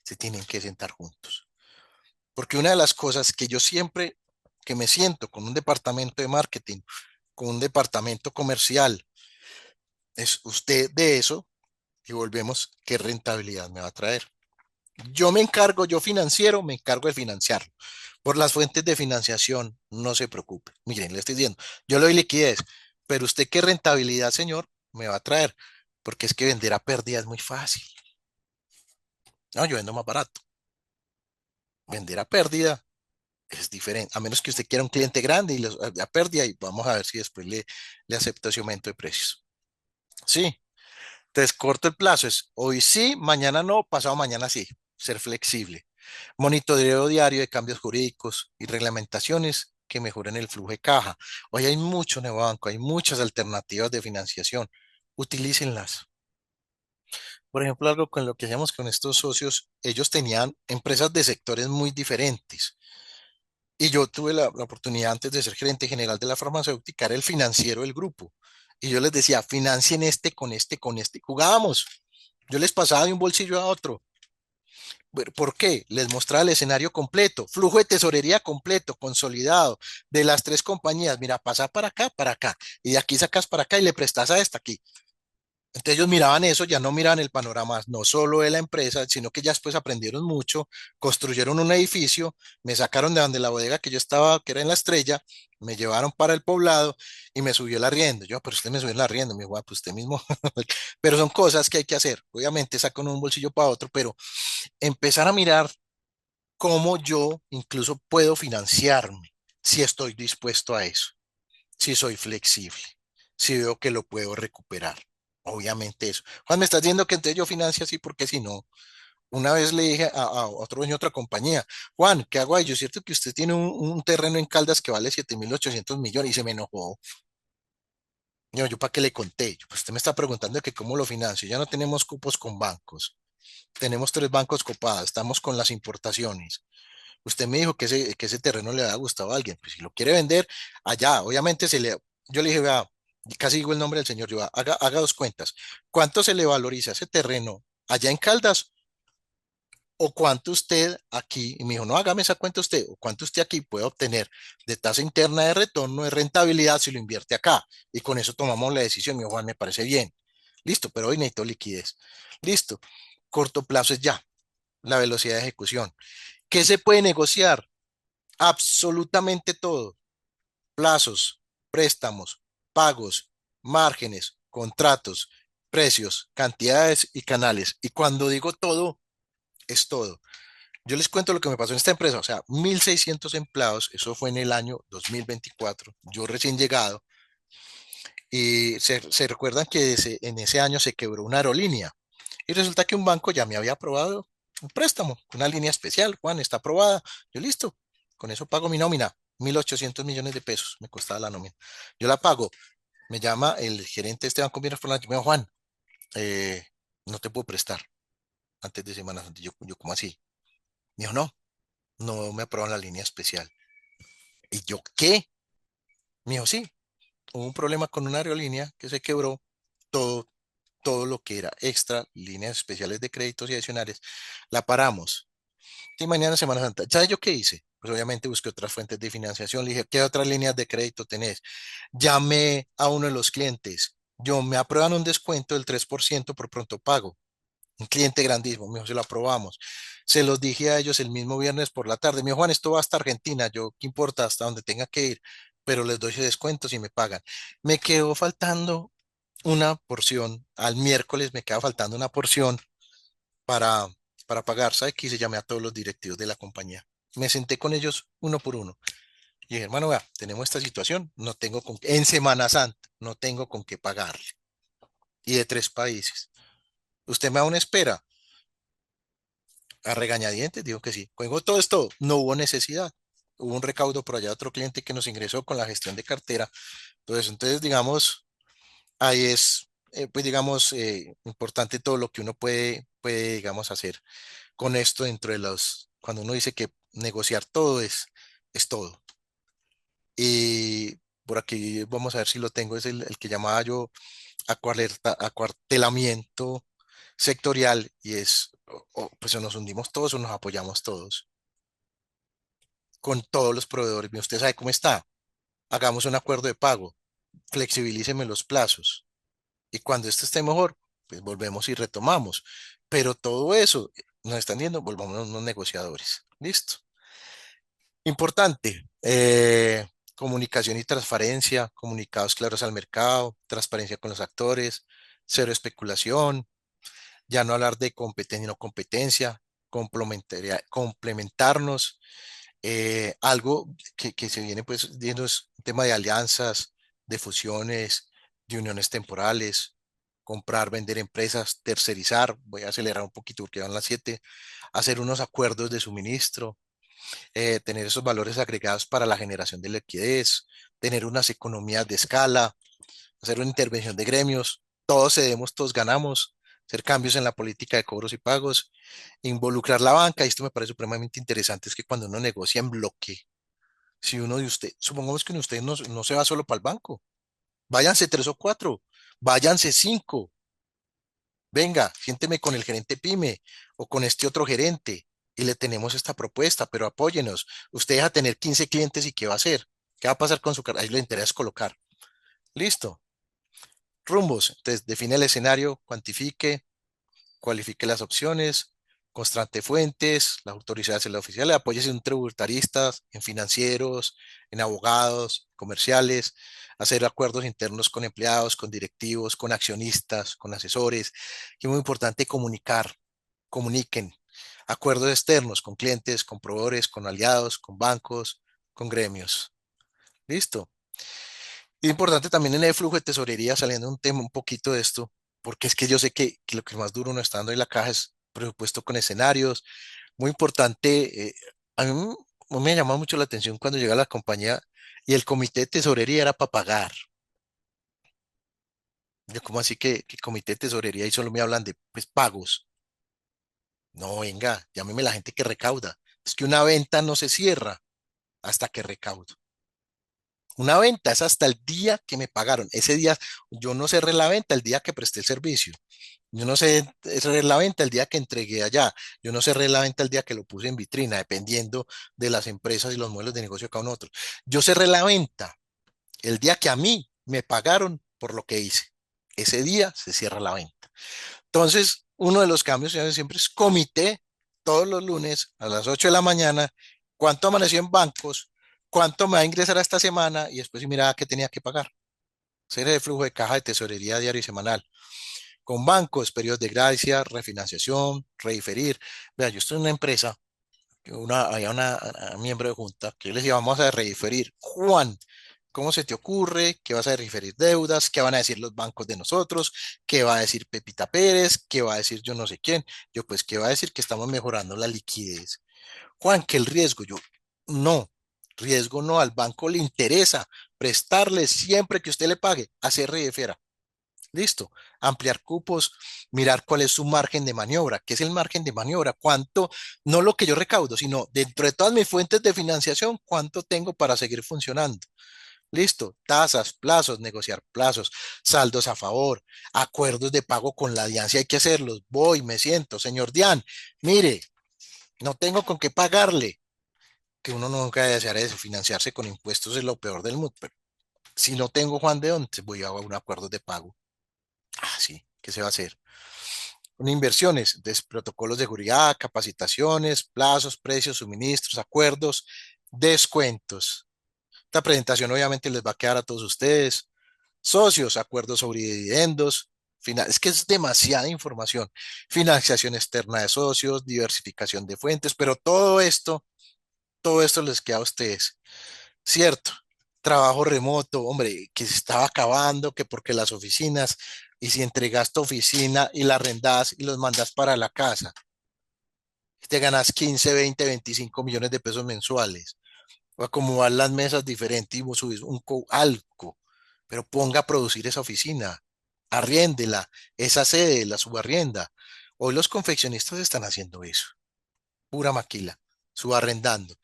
se tienen que sentar juntos. Porque una de las cosas que yo siempre que me siento con un departamento de marketing, con un departamento comercial, es usted de eso y volvemos, ¿qué rentabilidad me va a traer? Yo me encargo, yo financiero, me encargo de financiarlo. Por las fuentes de financiación, no se preocupe. Miren, le estoy diciendo, yo le doy liquidez, pero usted qué rentabilidad, señor, me va a traer, porque es que vender a pérdida es muy fácil. No, yo vendo más barato. Vender a pérdida es diferente, a menos que usted quiera un cliente grande y a pérdida y vamos a ver si después le acepta ese aumento de precios. Sí, entonces corto el plazo, es hoy sí, mañana no, pasado mañana sí, ser flexible. Monitoreo diario de cambios jurídicos y reglamentaciones que mejoren el flujo de caja. Hoy hay mucho neobanco, hay muchas alternativas de financiación. Utilícenlas. Por ejemplo, algo con lo que hacíamos con estos socios, ellos tenían empresas de sectores muy diferentes. Y yo tuve la oportunidad antes de ser gerente general de la farmacéutica, era el financiero del grupo. Y yo les decía, financien este con este, con este. Jugábamos. Yo les pasaba de un bolsillo a otro. ¿Por qué? Les mostraba el escenario completo, flujo de tesorería completo, consolidado, de las tres compañías. Mira, pasa para acá, y de aquí sacas para acá y le prestas a esta aquí. Entonces ellos miraban eso, ya no miraban el panorama no solo de la empresa, sino que ya después aprendieron mucho, construyeron un edificio, me sacaron de donde la bodega que yo estaba, que era en La Estrella, me llevaron para el poblado y me subió el arriendo. Yo, pero usted me subió el arriendo, me dijo, pues usted mismo. Pero son cosas que hay que hacer. Obviamente sacan un bolsillo para otro, pero empezar a mirar cómo yo incluso puedo financiarme si estoy dispuesto a eso, si soy flexible, si veo que lo puedo recuperar. Obviamente eso. Juan, me estás diciendo que entonces yo financio así porque si no, una vez le dije a otro dueño de otra compañía, Juan, ¿qué hago ahí? Yo es cierto que usted tiene un terreno en Caldas que vale 7.800 millones y se me enojó. Yo para qué le conté. Pues usted me está preguntando que cómo lo financio. Ya no tenemos cupos con bancos. Tenemos tres bancos copados. Estamos con las importaciones. Usted me dijo que ese terreno le había gustado a alguien. Pues si lo quiere vender, allá, obviamente yo le dije, vea, casi digo el nombre del señor, yo, haga dos cuentas. ¿Cuánto se le valoriza ese terreno allá en Caldas o cuánto usted aquí? Y me dijo, no, hágame esa cuenta usted, o cuánto usted aquí puede obtener de tasa interna de retorno, de rentabilidad si lo invierte acá. Y con eso tomamos la decisión. Me dijo, Juan, me parece bien. Listo, pero hoy necesito liquidez. Listo. Corto plazo es ya, la velocidad de ejecución. ¿Qué se puede negociar? Absolutamente todo. Plazos, préstamos, pagos, márgenes, contratos, precios, cantidades y canales. Y cuando digo todo, es todo. Yo les cuento lo que me pasó en esta empresa, o sea, 1.600 empleados, eso fue en el año 2024, yo recién llegado, y se recuerdan que en ese año se quebró una aerolínea, y resulta que un banco ya me había aprobado un préstamo, una línea especial. Juan, está aprobada. Yo listo, con eso pago mi nómina, 1.800 millones de pesos me costaba la nómina. Yo la pago, me llama el gerente de este banco, mira, Fernández, me dijo, Juan, eh, no te puedo prestar antes de Semana Santa. Yo, ¿cómo así? Me dijo, no, no me aprobaron la línea especial. ¿Y yo qué? Me dijo, sí, hubo un problema con una aerolínea que se quebró, todo, todo lo que era extra, líneas especiales de créditos y adicionales, la paramos. Y mañana Semana Santa. ¿Sabes yo qué hice? Pues obviamente busqué otras fuentes de financiación. Le dije, ¿qué otras líneas de crédito tenés? Llamé a uno de los clientes. Yo me aprueban un descuento del 3% por pronto pago. Un cliente grandísimo, me dijo, se lo aprobamos. Se los dije a ellos el mismo viernes por la tarde. Me dijo, Juan, esto va hasta Argentina. Yo, ¿qué importa? Hasta donde tenga que ir. Pero les doy ese descuento si me pagan. Me quedó faltando una porción. Al miércoles me queda faltando una porción para, para pagar. ¿Sabe qué hice? Llamé a todos los directivos de la compañía. Me senté con ellos uno por uno. Y dije, hermano, vea, tenemos esta situación, no tengo en Semana Santa, no tengo con qué pagarle. Y de 3 países. ¿Usted me da una espera? A regañadientes, digo que sí. Cuando todo esto, no hubo necesidad. Hubo un recaudo por allá de otro cliente que nos ingresó con la gestión de cartera. Entonces digamos, ahí es, pues digamos, importante todo lo que uno puede, digamos, hacer con esto dentro de cuando uno dice que negociar todo es todo. Y por aquí vamos a ver si lo tengo, es el que llamaba yo acuartelamiento sectorial y es, pues o nos hundimos todos o nos apoyamos todos con todos los proveedores. Bien, usted sabe cómo está. Hagamos un acuerdo de pago, flexibilíceme los plazos y cuando esto esté mejor, pues volvemos y retomamos. Pero todo eso nos están viendo, volvamos unos negociadores. Listo. Importante, comunicación y transparencia, comunicados claros al mercado, transparencia con los actores, cero especulación, ya no hablar de competencia y no competencia, complementarnos. Algo que se viene pues viendo es un tema de alianzas, de fusiones, de uniones temporales, comprar, vender empresas, tercerizar, voy a acelerar un poquito porque van las 7, hacer unos acuerdos de suministro, tener esos valores agregados para la generación de liquidez, tener unas economías de escala, hacer una intervención de gremios, todos cedemos, todos ganamos, hacer cambios en la política de cobros y pagos, involucrar la banca, y esto me parece supremamente interesante, es que cuando uno negocia en bloque, si uno de usted, supongamos que uno de ustedes no se va solo para el banco, váyanse 3 o 4, váyanse 5, venga, siénteme con el gerente PYME o con este otro gerente y le tenemos esta propuesta, pero apóyenos. Usted deja tener 15 clientes y ¿qué va a hacer? ¿Qué va a pasar con su cartera? Ahí le interesa colocar. Listo. Rumbos. Entonces, define el escenario, cuantifique, cualifique las opciones, constante fuentes, las autoridades en la oficial, apóyese en tributaristas, en financieros, en abogados, comerciales, hacer acuerdos internos con empleados, con directivos, con accionistas, con asesores. Y muy importante comunicar, comuniquen. Acuerdos externos con clientes, con proveedores, con aliados, con bancos, con gremios. Listo. Y importante también en el flujo de tesorería, saliendo un tema un poquito de esto, porque es que yo sé que lo que más duro no está dando en la caja es presupuesto con escenarios. Muy importante, a mí me llamó mucho la atención cuando llega a la compañía y el comité de tesorería era para pagar. Yo, ¿cómo así que comité de tesorería y solo me hablan de pues, pagos? No, venga, llámeme la gente que recauda. Es que una venta no se cierra hasta que recaudo. Una venta es hasta el día que me pagaron. Ese día yo no cerré la venta el día que presté el servicio. Yo no sé cerré la venta el día que entregué allá. Yo no cerré la venta el día que lo puse en vitrina, dependiendo de las empresas y los modelos de negocio de cada uno de otros. Yo cerré la venta el día que a mí me pagaron por lo que hice. Ese día se cierra la venta. Entonces, uno de los cambios señores, siempre es comité todos los lunes a las 8 de la mañana, cuánto amaneció en bancos, cuánto me va a ingresar a esta semana y después miraba qué tenía que pagar. Serie de flujo de caja de tesorería diario y semanal. Con bancos, periodos de gracia, refinanciación, rediferir. Vea, yo estoy en una empresa, había una miembro de junta que les íbamos a rediferir. Juan, ¿cómo se te ocurre? ¿Qué vas a referir deudas? ¿Qué van a decir los bancos de nosotros? ¿Qué va a decir Pepita Pérez? ¿Qué va a decir yo no sé quién? Yo, pues, ¿qué va a decir que estamos mejorando la liquidez? Juan, ¿qué el riesgo? Yo, no, riesgo no, al banco le interesa prestarle siempre que usted le pague, hacer refera. Listo, ampliar cupos, mirar cuál es su margen de maniobra. ¿Qué es el margen de maniobra? ¿Cuánto, no lo que yo recaudo, sino dentro de todas mis fuentes de financiación, cuánto tengo para seguir funcionando? Listo, tasas, plazos, negociar plazos, saldos a favor, acuerdos de pago con la DIAN, si hay que hacerlos. Voy, me siento, señor Dian, mire, no tengo con qué pagarle, que uno nunca debe desear eso, financiarse con impuestos es lo peor del mundo. Pero si no tengo Juan de dónde, voy a un acuerdo de pago. Ah, sí, ¿qué se va a hacer? Una inversiones, entonces, protocolos de seguridad, capacitaciones, plazos, precios, suministros, acuerdos, descuentos. Esta presentación obviamente les va a quedar a todos ustedes. Socios, acuerdos sobre dividendos, es que es demasiada información. Financiación externa de socios, diversificación de fuentes, pero todo esto les queda a ustedes. Cierto, trabajo remoto, hombre, que se estaba acabando, que porque las oficinas, y si entregas tu oficina y la arrendas y los mandas para la casa, te ganas 15, 20, 25 millones de pesos mensuales. O acomodar las mesas diferentes y vos subís algo, pero ponga a producir esa oficina, arriéndela, esa sede, la subarrienda. Hoy los confeccionistas están haciendo eso, pura maquila, subarrendando,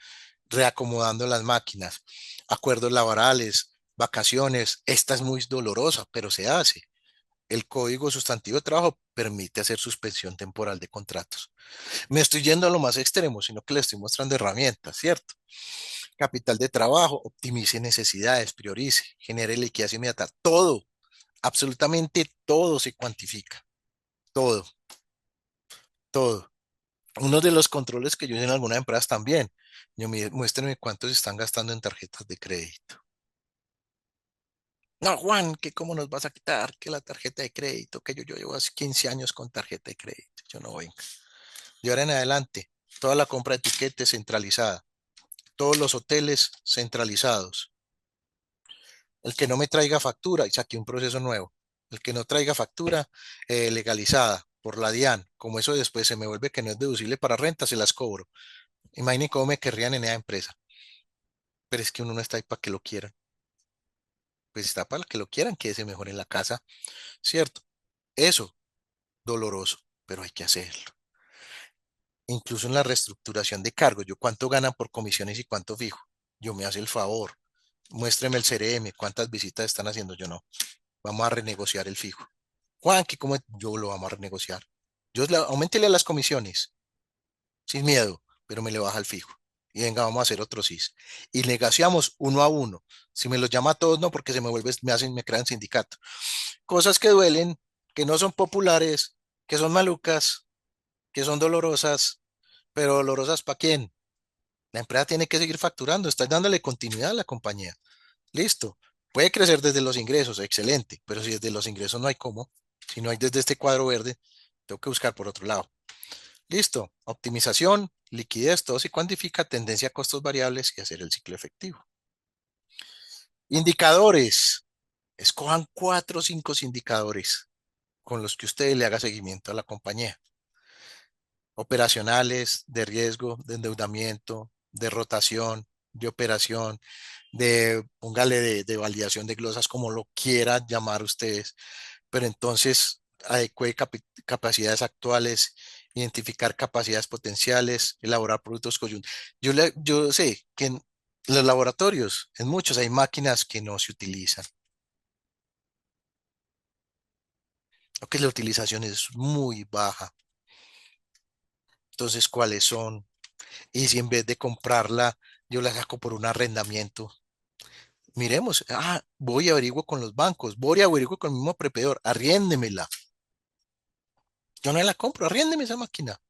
reacomodando las máquinas, acuerdos laborales, vacaciones. Esta es muy dolorosa, pero se hace. El Código Sustantivo de Trabajo permite hacer suspensión temporal de contratos. Me estoy yendo a lo más extremo, sino que le estoy mostrando herramientas, ¿cierto? Capital de trabajo, optimice necesidades, priorice, genere liquidez inmediata. Todo, absolutamente todo se cuantifica. Todo, todo. Uno de los controles que yo hice en algunas empresas también. Muéstrenme cuántos están gastando en tarjetas de crédito. No, Juan, que cómo nos vas a quitar que la tarjeta de crédito, que yo llevo hace 15 años con tarjeta de crédito. Yo no vengo. De ahora en adelante, toda la compra de etiquetes centralizada, todos los hoteles centralizados. El que no me traiga factura, y saqué un proceso nuevo. El que no traiga factura legalizada por la DIAN, como eso después se me vuelve que no es deducible para renta, se las cobro. Imaginen cómo me querrían en esa empresa. Pero es que uno no está ahí para que lo quieran. Pues está para que lo quieran, quédese mejor en la casa, ¿cierto? Eso, doloroso, pero hay que hacerlo. Incluso en la reestructuración de cargos, yo cuánto ganan por comisiones y cuánto fijo. Yo me hace el favor, muéstreme el CRM, cuántas visitas están haciendo, yo no. Vamos a renegociar el fijo. Juan, que como yo lo vamos a renegociar. Aumentele las comisiones, sin miedo, pero me le baja el fijo. Y venga, vamos a hacer otro CIS. Y negociamos uno a uno. Si me los llama a todos, no, porque se me vuelve, me crean sindicato. Cosas que duelen, que no son populares, que son malucas, que son dolorosas, pero dolorosas ¿para quién? La empresa tiene que seguir facturando, está dándole continuidad a la compañía. Listo. Puede crecer desde los ingresos, excelente, pero si desde los ingresos no hay cómo, si no hay desde este cuadro verde, tengo que buscar por otro lado. Listo. Optimización, liquidez, todo se cuantifica, tendencia a costos variables y hacer el ciclo efectivo. Indicadores. Escojan 4 o 5 indicadores con los que usted le haga seguimiento a la compañía. Operacionales, de riesgo, de endeudamiento, de rotación, de operación, póngale de validación de glosas, como lo quieran llamar ustedes, pero entonces adecue capacidades actuales identificar capacidades potenciales, elaborar productos coyuntos. Yo sé que en los laboratorios, en muchos, hay máquinas que no se utilizan, o que la utilización es muy baja. Entonces, ¿cuáles son? Y si en vez de comprarla, yo la saco por un arrendamiento. Miremos, voy y averiguo con los bancos, voy y averiguo con el mismo proveedor, arriéndemela. Yo no la compro, arriéndeme esa máquina.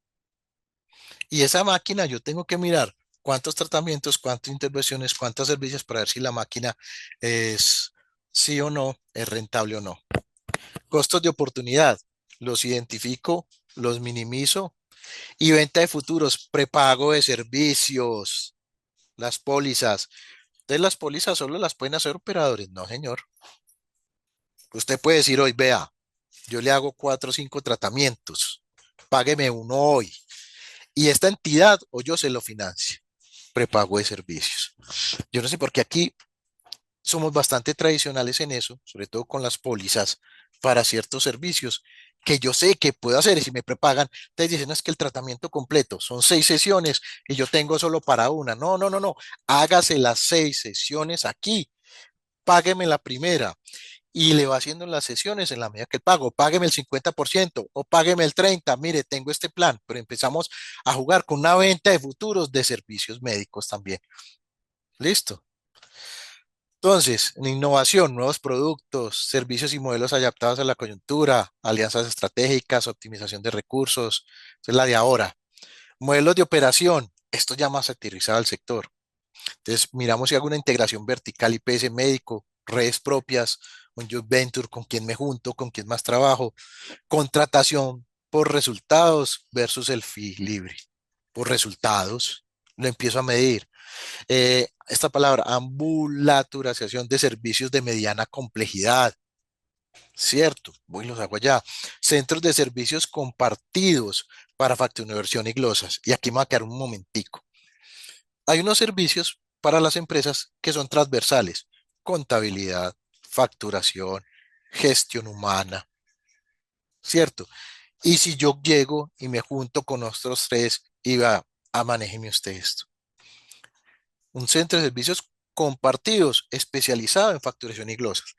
Y esa máquina yo tengo que mirar cuántos tratamientos, cuántas intervenciones, cuántos servicios para ver si la máquina es sí o no, es rentable o no. Costos de oportunidad, los identifico, los minimizo. Y venta de futuros, prepago de servicios, las pólizas. Entonces las pólizas solo las pueden hacer operadores, no señor. Usted puede decir hoy, vea, yo le hago 4 o 5 tratamientos, págueme uno hoy. Y esta entidad o yo se lo financie, prepago de servicios. Yo no sé por qué aquí somos bastante tradicionales en eso, sobre todo con las pólizas para ciertos servicios que yo sé que puedo hacer y si me prepagan, ustedes dicen, "No, es que el tratamiento completo son 6 sesiones y yo tengo solo para una". No, no, no, no. Hágase las 6 sesiones aquí, págueme la primera y le va haciendo las sesiones en la medida que pago. Págueme el 50% o págueme el 30%. Mire, tengo este plan, pero empezamos a jugar con una venta de futuros de servicios médicos también. Listo. Entonces, en innovación, nuevos productos, servicios y modelos adaptados a la coyuntura, alianzas estratégicas, optimización de recursos, esa es la de ahora. Modelos de operación, esto ya más aterrizado al sector. Entonces, miramos si hago una integración vertical IPS médico, redes propias, un joint venture, con quién me junto, con quién más trabajo, contratación por resultados versus el fee libre. Por resultados, lo empiezo a medir. Esta palabra, ambulaturación de servicios de mediana complejidad, cierto, voy y los hago allá. Centros de servicios compartidos para facturación y glosas. Y aquí me va a quedar un momentico. Hay unos servicios para las empresas que son transversales, contabilidad, facturación, gestión humana, ¿cierto? Y si yo llego y me junto con otros tres y va, manéjeme usted esto. Un centro de servicios compartidos, especializado en facturación y glosas.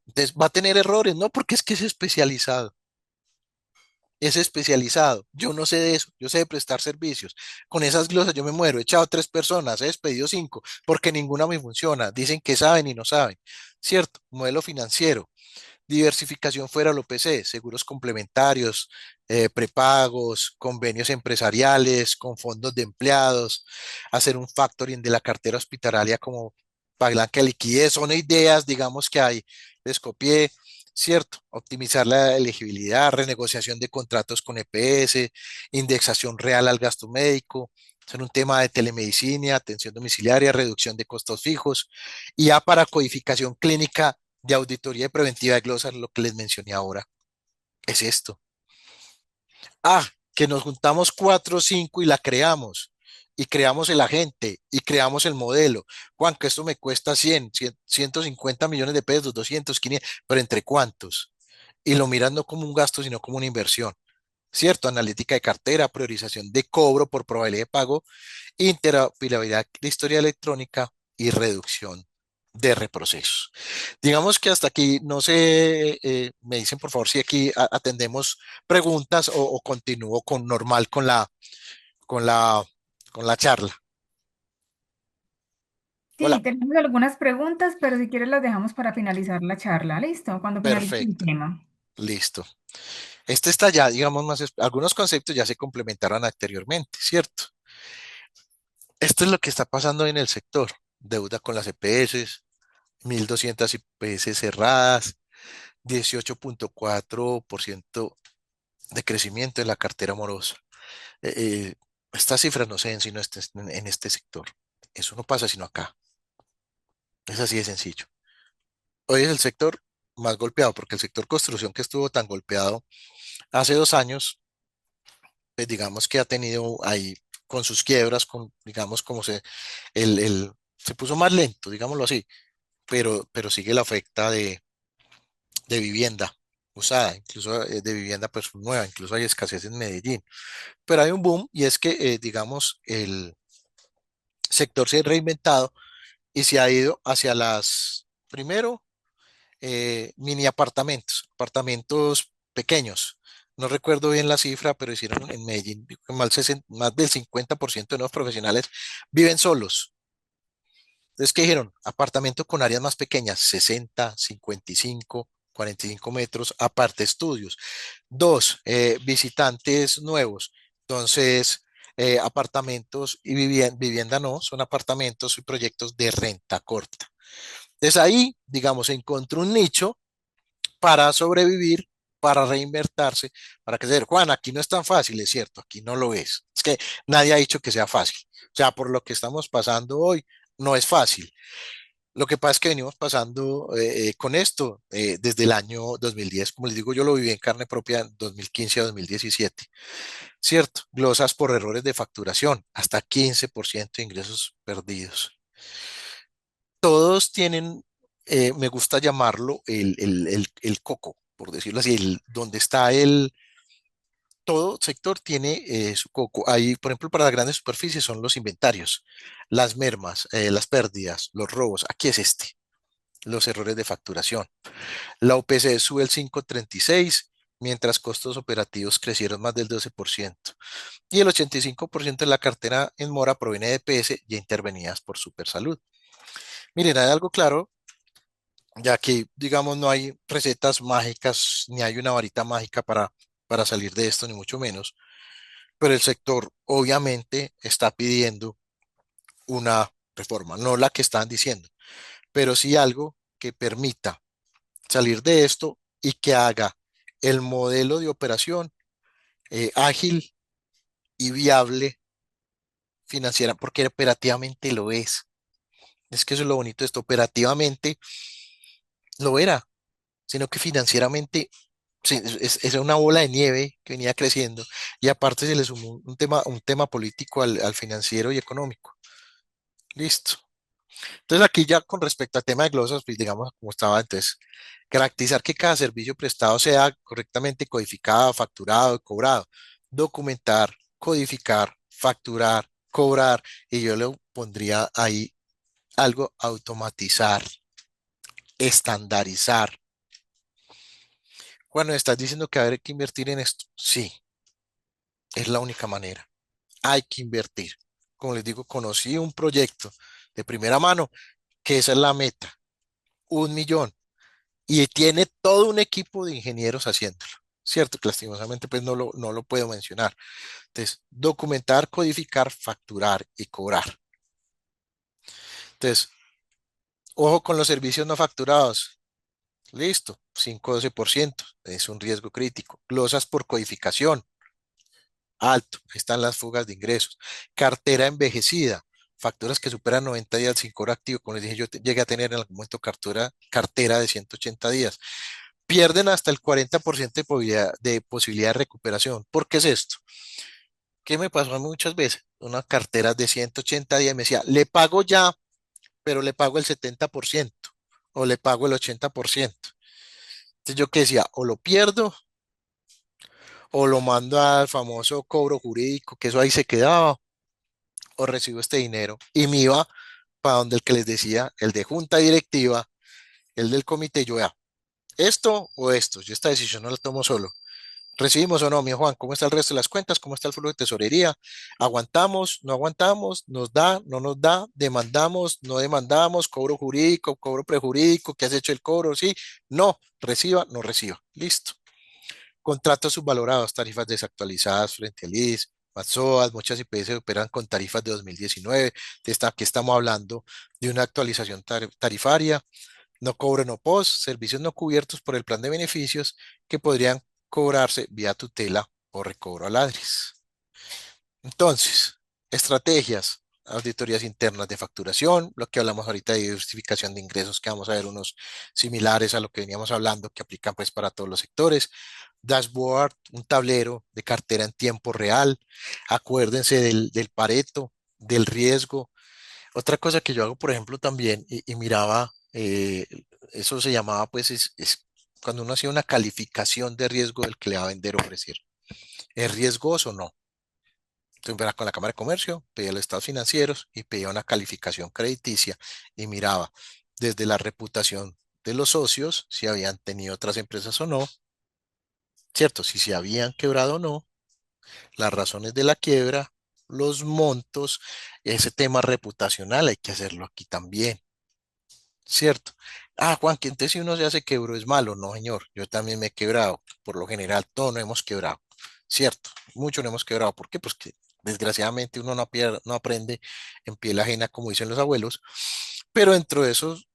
Entonces, va a tener errores, no porque es que es especializado, es especializado. Yo no sé de eso, yo sé de prestar servicios. Con esas glosas yo me muero, he echado 3 personas, he despedido 5, porque ninguna me funciona. Dicen que saben y no saben. Cierto, modelo financiero. Diversificación fuera del OPC, seguros complementarios, prepagos, convenios empresariales con fondos de empleados, hacer un factoring de la cartera hospitalaria como palanca de liquidez, son ideas, digamos que hay, les copié, ¿cierto? Optimizar la elegibilidad, renegociación de contratos con EPS, indexación real al gasto médico, son un tema de telemedicina, atención domiciliaria, reducción de costos fijos, y ya para codificación clínica de auditoría preventiva de glosas, lo que les mencioné ahora, es esto. Que nos juntamos 4 o 5 y la creamos, y creamos el agente, y creamos el modelo. Juan, que esto me cuesta 150 millones de pesos, 200, 500, pero ¿entre cuántos? Y lo miran no como un gasto, sino como una inversión. ¿Cierto? Analítica de cartera, priorización de cobro por probabilidad de pago, interoperabilidad de historia electrónica y reducción de reprocesos. Digamos que hasta aquí, no sé, me dicen por favor si aquí atendemos preguntas o continúo con normal con la, con la charla. Sí, Hola, tenemos algunas preguntas, pero si quieres las dejamos para finalizar la charla. ¿Listo? Cuando finalice el perfecto, tema. listo. Este está ya, digamos, algunos conceptos ya se complementaron anteriormente, ¿cierto? Esto es lo que está pasando en el sector. Deuda con las EPS, 1.200 IPS cerradas, 18,4% de crecimiento en la cartera morosa. Eh, eh, estas cifras no se ven sino en este sector. Eso no pasa sino acá. Es así de sencillo. Hoy es el sector más golpeado, porque el sector construcción que estuvo tan golpeado hace 2 años, pues digamos que ha tenido ahí con sus quiebras, con, digamos, como se puso más lento, digámoslo así, pero sigue la oferta de vivienda. usada, incluso de vivienda pues nueva, incluso hay escasez en Medellín. Pero hay un boom y es que, digamos, el sector se ha reinventado y se ha ido hacia primero, mini apartamentos, apartamentos pequeños. No recuerdo bien la cifra, pero hicieron en Medellín, más del 50% de los profesionales viven solos. Entonces, ¿qué dijeron? Apartamento con áreas más pequeñas, 60, 55, 45 metros, aparte estudios. Dos, visitantes nuevos. Entonces, apartamentos y vivienda no, son apartamentos y proyectos de renta corta. Entonces ahí, digamos, encontró un nicho para sobrevivir, para reinvertirse, para que se diga, Juan, aquí no es tan fácil, es cierto, aquí no lo es. Es que nadie ha dicho que sea fácil. O sea, por lo que estamos pasando hoy, no es fácil. Lo que pasa es que venimos pasando con esto desde el año 2010, como les digo, yo lo viví en carne propia en 2015 a 2017, ¿cierto? Glosas por errores de facturación, hasta 15% de ingresos perdidos. Todos tienen, me gusta llamarlo el coco, por decirlo así, donde está todo sector tiene su coco. Ahí, por ejemplo, para las grandes superficies son los inventarios, las mermas, las pérdidas, los robos. Aquí es los errores de facturación. La OPC sube el 5,36, mientras costos operativos crecieron más del 12%. Y el 85% de la cartera en mora proviene de PS ya intervenidas por Supersalud. Miren, hay algo claro, ya que, digamos, no hay recetas mágicas, ni hay una varita mágica para salir de esto, ni mucho menos, pero el sector obviamente está pidiendo una reforma, no la que están diciendo, pero sí algo que permita salir de esto y que haga el modelo de operación ágil y viable financiera, porque operativamente lo es. Es que eso es lo bonito de esto, operativamente lo era, sino que financieramente sí, es una bola de nieve que venía creciendo y aparte se le sumó un tema político al financiero y económico. Listo. Entonces aquí ya con respecto al tema de glosas, pues digamos como estaba antes, garantizar que cada servicio prestado sea correctamente codificado, facturado y cobrado. Documentar, codificar, facturar, cobrar y yo le pondría ahí algo automatizar, estandarizar. Bueno, estás diciendo que hay que invertir en esto. Sí, es la única manera. Hay que invertir. Como les digo, conocí un proyecto de primera mano que esa es la meta, 1 millón. Y tiene todo un equipo de ingenieros haciéndolo. Cierto, que lastimosamente pues no lo puedo mencionar. Entonces, documentar, codificar, facturar y cobrar. Entonces, ojo con los servicios no facturados. Listo, 5 12% es un riesgo crítico. Glosas por codificación, alto, ahí están las fugas de ingresos. Cartera envejecida, facturas que superan 90 días sin cobro activo. Como les dije, yo llegué a tener en algún momento cartera de 180 días. Pierden hasta el 40% de posibilidad de recuperación. ¿Por qué es esto? ¿Qué me pasó a mí muchas veces? Unas carteras de 180 días me decía, le pago ya, pero le pago el 70% o le pago el 80%. Entonces yo qué decía, o lo pierdo o lo mando al famoso cobro jurídico, que eso ahí se quedaba, o recibo este dinero. Y me iba para donde el que les decía, el de junta directiva, el del comité, yo ya, esto o esto, yo esta decisión no la tomo solo. ¿Recibimos o no, mi Juan? ¿Cómo está el resto de las cuentas? ¿Cómo está el flujo de tesorería? ¿Aguantamos? ¿No aguantamos? ¿Nos da? ¿No nos da? ¿Demandamos? ¿No demandamos? ¿Cobro jurídico? ¿Cobro prejurídico? ¿Qué has hecho el cobro? Sí, no, reciba, no reciba. Listo. Contratos subvalorados, tarifas desactualizadas frente al IS, MATSOAS, muchas IPS operan con tarifas de 2019. Aquí estamos hablando de una actualización tarifaria. No cobro no post, servicios no cubiertos por el plan de beneficios que podrían cobrarse vía tutela o recobro a ladris. Entonces, estrategias, auditorías internas de facturación, lo que hablamos ahorita de justificación de ingresos, que vamos a ver unos similares a lo que veníamos hablando, que aplican pues para todos los sectores. Dashboard, un tablero de cartera en tiempo real. Acuérdense del Pareto, del riesgo. Otra cosa que yo hago, por ejemplo, también, y miraba, eso se llamaba, pues, cuando uno hacía una calificación de riesgo del que le va a vender o ofrecer. ¿Es riesgoso o no? Entonces, verá, con la Cámara de Comercio, pedía los estados financieros y pedía una calificación crediticia y miraba desde la reputación de los socios, si habían tenido otras empresas o no, ¿cierto? Si se habían quebrado o no, las razones de la quiebra, los montos, ese tema reputacional hay que hacerlo aquí también, ¿cierto? Ah, Juan, que entonces si uno ya se quebró es malo. No, señor, yo también me he quebrado. Por lo general, todos no hemos quebrado, ¿cierto? Muchos no hemos quebrado. ¿Por qué? Pues que desgraciadamente uno no aprende en piel ajena, como dicen los abuelos, pero dentro de esos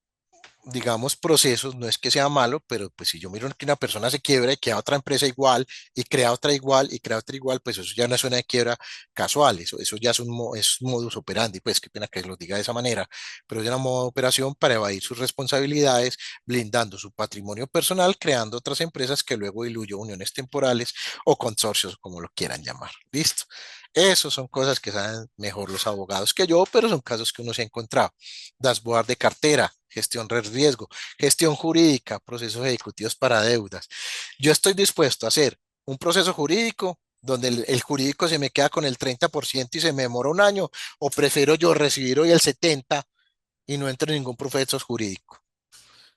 digamos, procesos, no es que sea malo, pero pues si yo miro que una persona se quiebra y crea otra empresa igual, y crea otra igual, y crea otra igual, pues eso ya no es una quiebra casual, eso ya es es un modus operandi, pues qué pena que lo diga de esa manera, pero es una modo de operación para evadir sus responsabilidades, blindando su patrimonio personal, creando otras empresas que luego diluyó uniones temporales o consorcios, como lo quieran llamar. ¿Listo? Esos son cosas que saben mejor los abogados que yo, pero son casos que uno se ha encontrado. Dashboard de cartera, gestión de riesgo, gestión jurídica, procesos ejecutivos para deudas. Yo estoy dispuesto a hacer un proceso jurídico donde el jurídico se me queda con el 30% y se me demora un año, o prefiero yo recibir hoy el 70% y no entro en ningún proceso jurídico.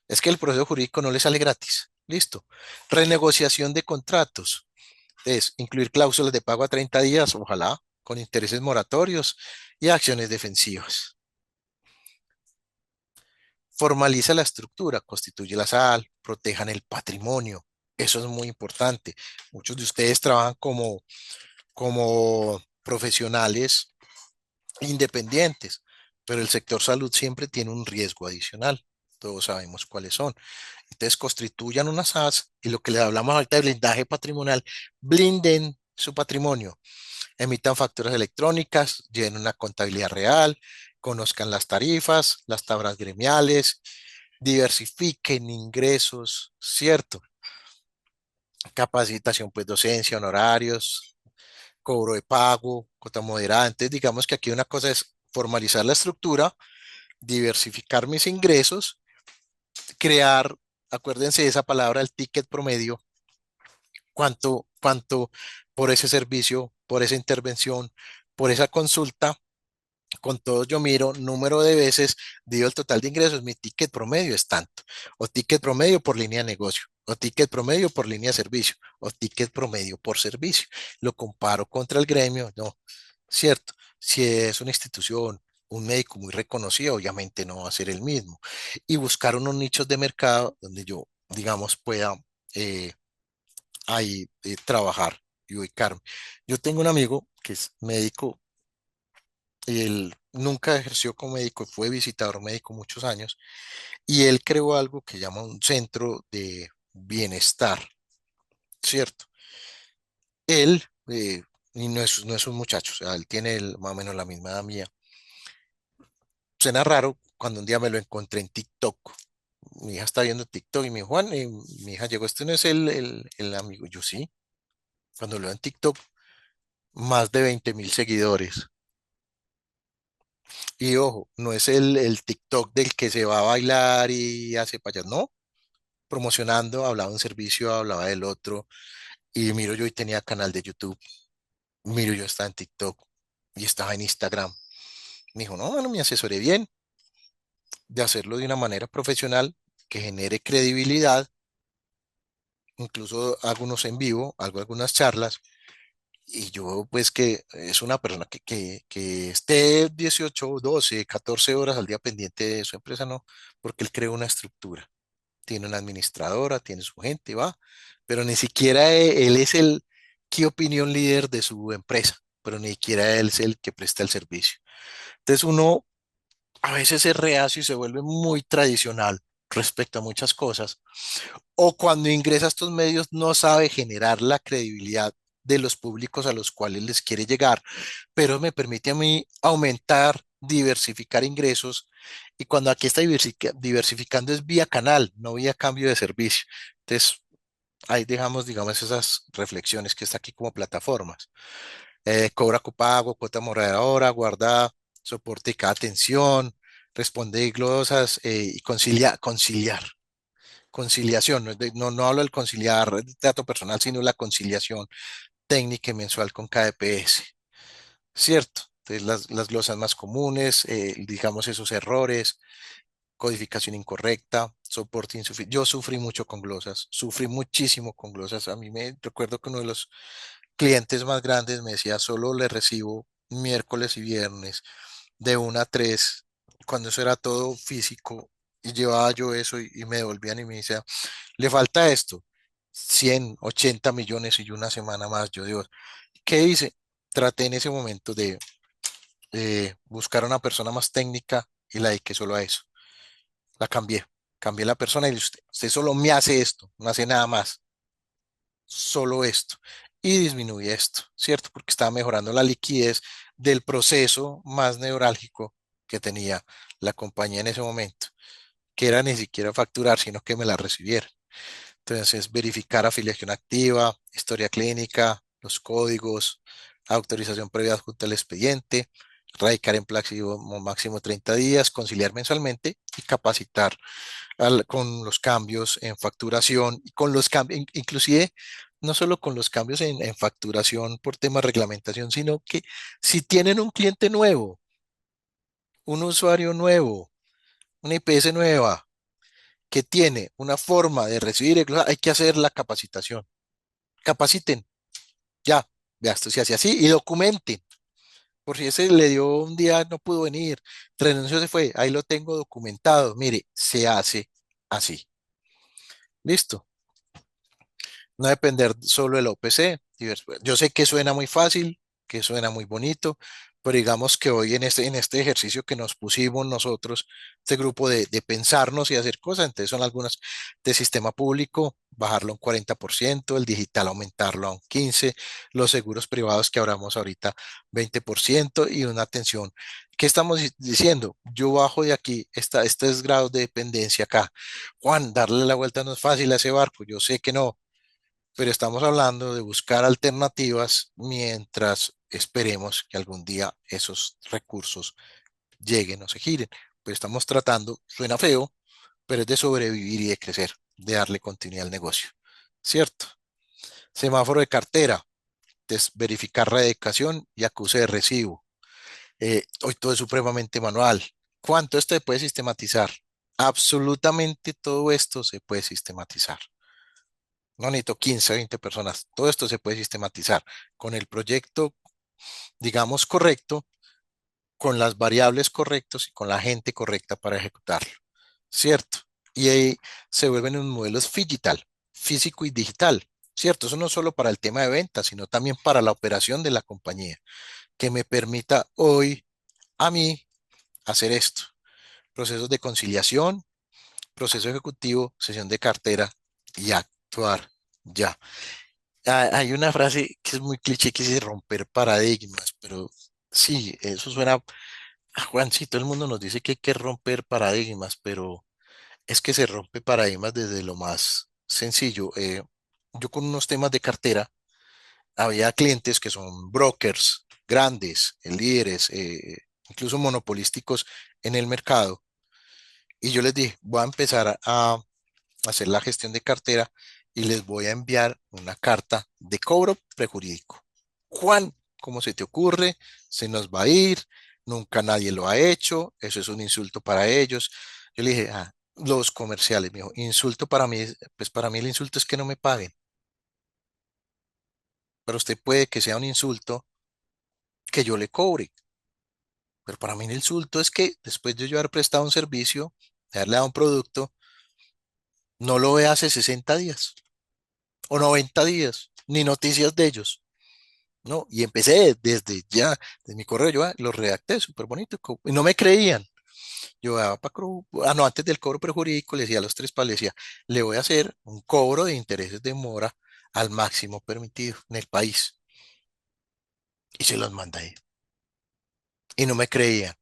Es que el proceso jurídico no le sale gratis. Listo. Renegociación de contratos. Es incluir cláusulas de pago a 30 días, ojalá, con intereses moratorios y acciones defensivas. Formaliza la estructura, constituye la sal, protejan el patrimonio. Eso es muy importante. Muchos de ustedes trabajan como profesionales independientes, pero el sector salud siempre tiene un riesgo adicional. Todos sabemos cuáles son. Entonces, constituyan una SAS y lo que le hablamos ahorita de blindaje patrimonial, blinden su patrimonio, emitan facturas electrónicas, lleven una contabilidad real, conozcan las tarifas, las tablas gremiales, diversifiquen ingresos, ¿cierto? Capacitación, pues docencia, honorarios, cobro de pago, cuota moderada. Entonces, digamos que aquí una cosa es formalizar la estructura, diversificar mis ingresos, crear, acuérdense de esa palabra, el ticket promedio, cuánto por ese servicio, por esa intervención, por esa consulta. Con todo yo miro número de veces, digo el total de ingresos, mi ticket promedio es tanto, o ticket promedio por línea de negocio, o ticket promedio por línea de servicio, o ticket promedio por servicio. Lo comparo contra el gremio, no, cierto. Si es una institución, un médico muy reconocido, obviamente no va a ser el mismo. Y buscar unos nichos de mercado donde yo, digamos, pueda eh, ahí trabajar y ubicarme. Yo tengo un amigo que es médico y él nunca ejerció como médico, fue visitador médico muchos años, y él creó algo que llama un centro de bienestar, ¿cierto? Él, y no es un muchacho, o sea, él tiene más o menos la misma edad mía. Suena raro cuando un día me lo encontré en TikTok. Mi hija está viendo TikTok y me dijo, Juan, mi hija llegó, este no es el amigo. Yo sí, cuando lo veo en TikTok, más de 20.000 seguidores. Y ojo, no es el TikTok del que se va a bailar y hace payas, no, promocionando, hablaba de un servicio, hablaba del otro, y miro yo y tenía canal de YouTube, miro yo estaba en TikTok y estaba en Instagram. Me dijo, no, bueno, me asesoré bien de hacerlo de una manera profesional que genere credibilidad, incluso hago unos en vivo, hago algunas charlas, y yo pues que es una persona que esté 18, 12, 14 horas al día pendiente de su empresa, no, porque él creó una estructura. Tiene una administradora, tiene su gente, va, pero ni siquiera él es el key opinion líder de su empresa, pero ni siquiera él es el que presta el servicio. Entonces uno a veces es reacio y se vuelve muy tradicional respecto a muchas cosas, o cuando ingresa a estos medios no sabe generar la credibilidad de los públicos a los cuales les quiere llegar, pero me permite a mí aumentar, diversificar ingresos, y cuando aquí está diversificando es vía canal, no vía cambio de servicio. Entonces, ahí dejamos, digamos, esas reflexiones que está aquí como plataformas. Cobra copago, cuota moderadora, guarda soporte y cada atención, responde glosas y conciliar. conciliación, no hablo del conciliar de trato personal, sino la conciliación técnica y mensual con KDPS, ¿cierto? Entonces, las glosas más comunes, digamos esos errores, codificación incorrecta, soporte insuficiente. Yo sufrí mucho con glosas, sufrí muchísimo con glosas. A mí me recuerdo que uno de los clientes más grandes me decía, solo le recibo miércoles y viernes de 1 a 3, cuando eso era todo físico, y llevaba yo eso y me devolvían y me decía, le falta esto, 180 millones y una semana más. Yo digo, ¿qué hice? Traté en ese momento de buscar a una persona más técnica y la dediqué solo a eso. La cambié la persona y usted solo me hace esto, no hace nada más, solo esto. Y disminuye esto, ¿cierto? Porque estaba mejorando la liquidez del proceso más neurálgico que tenía la compañía en ese momento, que era ni siquiera facturar, sino que me la recibieran. Entonces, verificar afiliación activa, historia clínica, los códigos, autorización previa junto al expediente, radicar en máximo, máximo 30 días, conciliar mensualmente y capacitar con los cambios en facturación y con los cambios, inclusive no solo con los cambios en facturación por tema de reglamentación, sino que si tienen un cliente nuevo, un usuario nuevo, una IPS nueva, que tiene una forma de recibir, hay que hacer la capacitación. Capaciten, ya, vea, esto se hace así y documenten. Por si ese le dio un día, no pudo venir, renunció, se fue, ahí lo tengo documentado. Mire, se hace así. Listo. No depender solo del OPC. Yo sé que suena muy fácil, que suena muy bonito, pero digamos que hoy en este ejercicio que nos pusimos nosotros, este grupo de pensarnos y hacer cosas, entonces son algunas de sistema público, bajarlo un 40%, el digital aumentarlo a un 15%, los seguros privados que hablamos ahorita 20% y una atención. ¿Qué estamos diciendo? Yo bajo de aquí estos grados de dependencia acá. Juan, darle la vuelta no es fácil a ese barco, yo sé que no, pero estamos hablando de buscar alternativas mientras esperemos que algún día esos recursos lleguen o se giren. Pero estamos tratando, suena feo, pero es de sobrevivir y de crecer, de darle continuidad al negocio. ¿Cierto? Semáforo de cartera, verificar radicación y acuse de recibo. Hoy todo es supremamente manual. ¿Cuánto esto se puede sistematizar? Absolutamente todo esto se puede sistematizar. No necesito 15 o 20 personas. Todo esto se puede sistematizar con el proyecto, digamos, correcto, con las variables correctas y con la gente correcta para ejecutarlo. ¿Cierto? Y ahí se vuelven unos modelos digital, físico y digital. ¿Cierto? Eso no solo para el tema de ventas, sino también para la operación de la compañía, que me permita hoy a mí hacer esto. Procesos de conciliación, proceso ejecutivo, sesión de cartera y actuar ya. Hay una frase que es muy cliché que dice romper paradigmas, pero sí, eso suena, Juan, sí, todo el mundo nos dice que hay que romper paradigmas, pero es que se rompe paradigmas desde lo más sencillo. Yo con unos temas de cartera, había clientes que son brokers grandes, líderes, incluso monopolísticos en el mercado, y yo les dije, voy a empezar a hacer la gestión de cartera y les voy a enviar una carta de cobro prejurídico. Juan, ¿cómo se te ocurre? Se nos va a ir, nunca nadie lo ha hecho, eso es un insulto para ellos. Yo le dije, los comerciales, me dijo, insulto para mí, pues para mí el insulto es que no me paguen. Para usted puede que sea un insulto que yo le cobre, pero para mí el insulto es que después de yo haber prestado un servicio, de haberle dado un producto, no lo vea hace 60 días o 90 días, ni noticias de ellos. ¿No? Y empecé desde ya, de mi correo, yo lo redacté súper bonito, y no me creían. Yo, no, antes del cobro prejurídico, le decía a los tres le decía, le voy a hacer un cobro de intereses de mora al máximo permitido en el país. Y se los mandé. Y no me creían.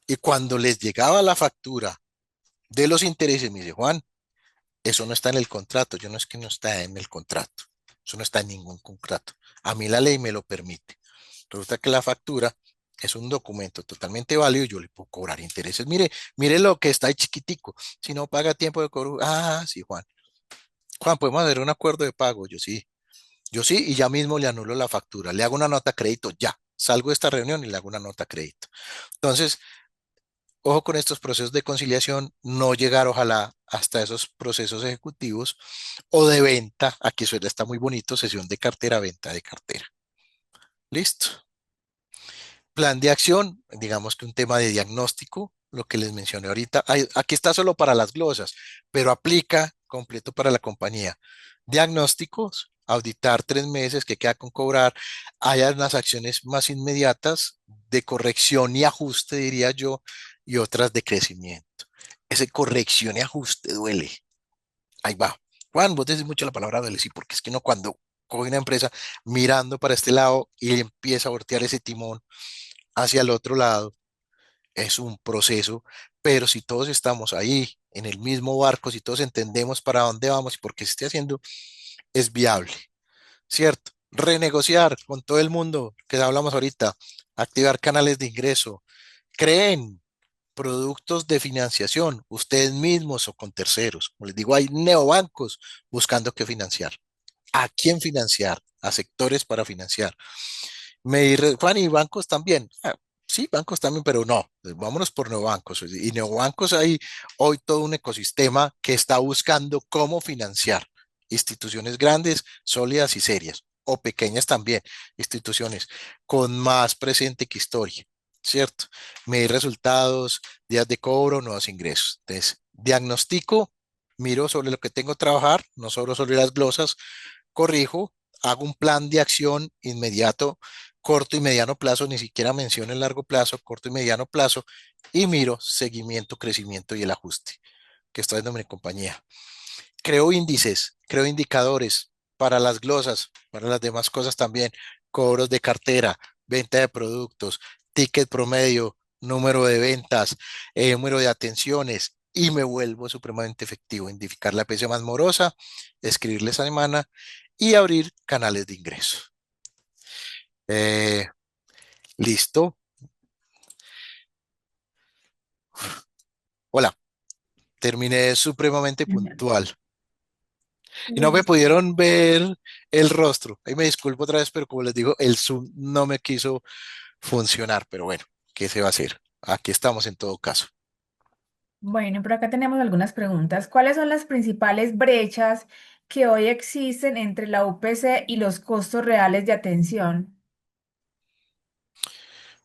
Y cuando les llegaba la factura de los intereses, me dice, Juan, eso no está en el contrato. Yo no es que no está en el contrato. Eso no está en ningún contrato. A mí la ley me lo permite. Resulta que la factura Es un documento totalmente válido, yo le puedo cobrar intereses. Mire, mire lo que está ahí chiquitico. Si no paga tiempo de cobro, ah, sí, Juan. Juan, podemos hacer un acuerdo de pago. Yo sí, y ya mismo le anulo la factura. Le hago una nota a crédito, ya. Salgo de esta reunión y le hago una nota a crédito. Entonces, ojo con estos procesos de conciliación, no llegar ojalá hasta esos procesos ejecutivos o de venta. Aquí suena, está muy bonito, sesión de cartera, venta de cartera. Listo. Plan de acción, digamos que un tema de diagnóstico, lo que les mencioné ahorita. Aquí está solo para las glosas, pero aplica completo para la compañía. Diagnósticos, auditar 3 meses, que queda con cobrar. Hay unas acciones más inmediatas de corrección y ajuste, diría yo, y otras de crecimiento. Ese corrección y ajuste duele. Ahí va. Juan, vos decís mucho la palabra duele, sí, porque es que uno cuando coge una empresa mirando para este lado y empieza a voltear ese timón hacia el otro lado, es un proceso, pero si todos estamos ahí en el mismo barco, si todos entendemos para dónde vamos y por qué se esté haciendo, es viable, ¿cierto? Renegociar con todo el mundo, que hablamos ahorita, activar canales de ingreso, creen productos de financiación, ustedes mismos o con terceros. Como les digo, hay neobancos buscando qué financiar. ¿A quién financiar? A sectores para financiar. Juan, y bancos también. Ah, sí, bancos también, pero no, vámonos por neobancos. Y neobancos hay hoy todo un ecosistema que está buscando cómo financiar instituciones grandes, sólidas y serias, o pequeñas también, instituciones con más presente que historia, ¿cierto? Medir resultados, días de cobro, nuevos ingresos. Entonces, diagnostico, miro sobre lo que tengo que trabajar, no sobre las glosas, corrijo, hago un plan de acción inmediato, corto y mediano plazo, ni siquiera menciono el largo plazo, corto y mediano plazo, y miro seguimiento, crecimiento y el ajuste que está haciendo mi compañía. Creo índices, creo indicadores para las glosas, para las demás cosas también, cobros de cartera, venta de productos, ticket promedio, número de ventas, número de atenciones, y me vuelvo supremamente efectivo. Identificar la pieza más morosa, escribirle esa semana y abrir canales de ingreso. Eh, listo. Hola, terminé supremamente puntual. Y no me Listo. pudieron ver el rostro. Ahí me disculpo otra vez, pero como les digo, el Zoom no me quiso funcionar. Pero bueno, ¿qué se va a hacer? Aquí estamos en todo caso. Bueno, por acá tenemos algunas preguntas. ¿Cuáles son las principales brechas que hoy existen entre la UPC y los costos reales de atención?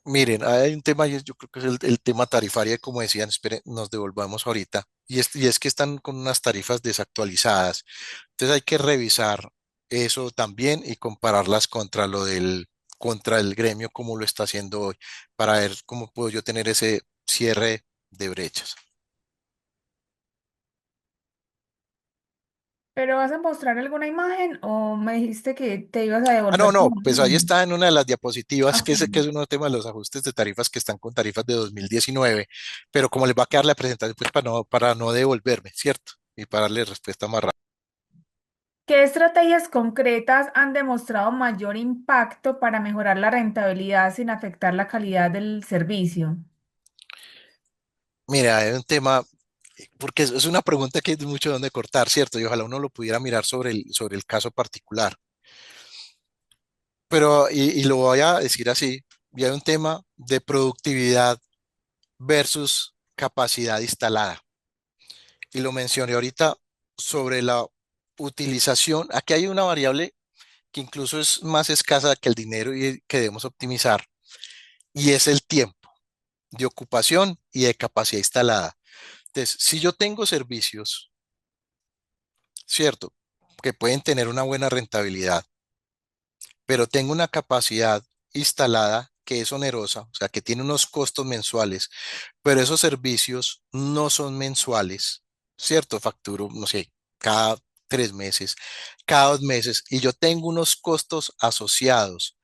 Miren, hay un tema, y yo creo que es el tema tarifario, y como decían, esperen, nos devolvamos ahorita, y es que están con unas tarifas desactualizadas. Entonces hay que revisar eso también y compararlas contra el gremio, como lo está haciendo hoy, para ver cómo puedo yo tener ese cierre de brechas. ¿Pero vas a mostrar alguna imagen o me dijiste que te ibas a Ah, no, devolver no, con una pues ahí imagen? está en una de las diapositivas, Ok. que es uno de los temas de los ajustes de tarifas que están con tarifas de 2019, pero como les va a quedar la presentación, pues para no devolverme, ¿cierto? Y para darle respuesta más rápida. ¿Qué estrategias concretas han demostrado mayor impacto para mejorar la rentabilidad sin afectar la calidad del servicio? Mira, es un tema, porque es una pregunta que es mucho donde cortar, ¿cierto? Y ojalá uno lo pudiera mirar sobre el caso particular. Pero, y lo voy a decir así, y hay un tema de productividad versus capacidad instalada. Y lo mencioné ahorita sobre la utilización. Aquí hay una variable que incluso es más escasa que el dinero y que debemos optimizar, y es el tiempo de ocupación y de capacidad instalada. Entonces, si yo tengo servicios, ¿cierto? Que pueden tener una buena rentabilidad, pero tengo una capacidad instalada que es onerosa, o sea, que tiene unos costos mensuales, pero esos servicios no son mensuales, ¿cierto? Facturo, no sé, cada 3 meses, cada 2 meses, y yo tengo unos costos asociados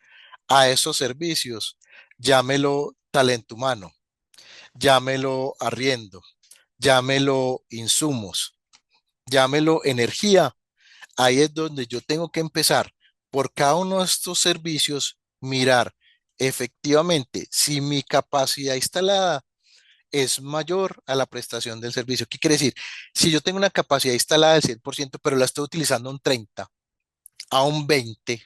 a esos servicios, llámelo talento humano, llámelo arriendo, llámelo insumos, llámelo energía. Ahí es donde yo tengo que empezar por cada uno de estos servicios, mirar efectivamente, si mi capacidad instalada es mayor a la prestación del servicio. ¿Qué quiere decir? Si yo tengo una capacidad instalada del 100%, pero la estoy utilizando un 30 a un 20,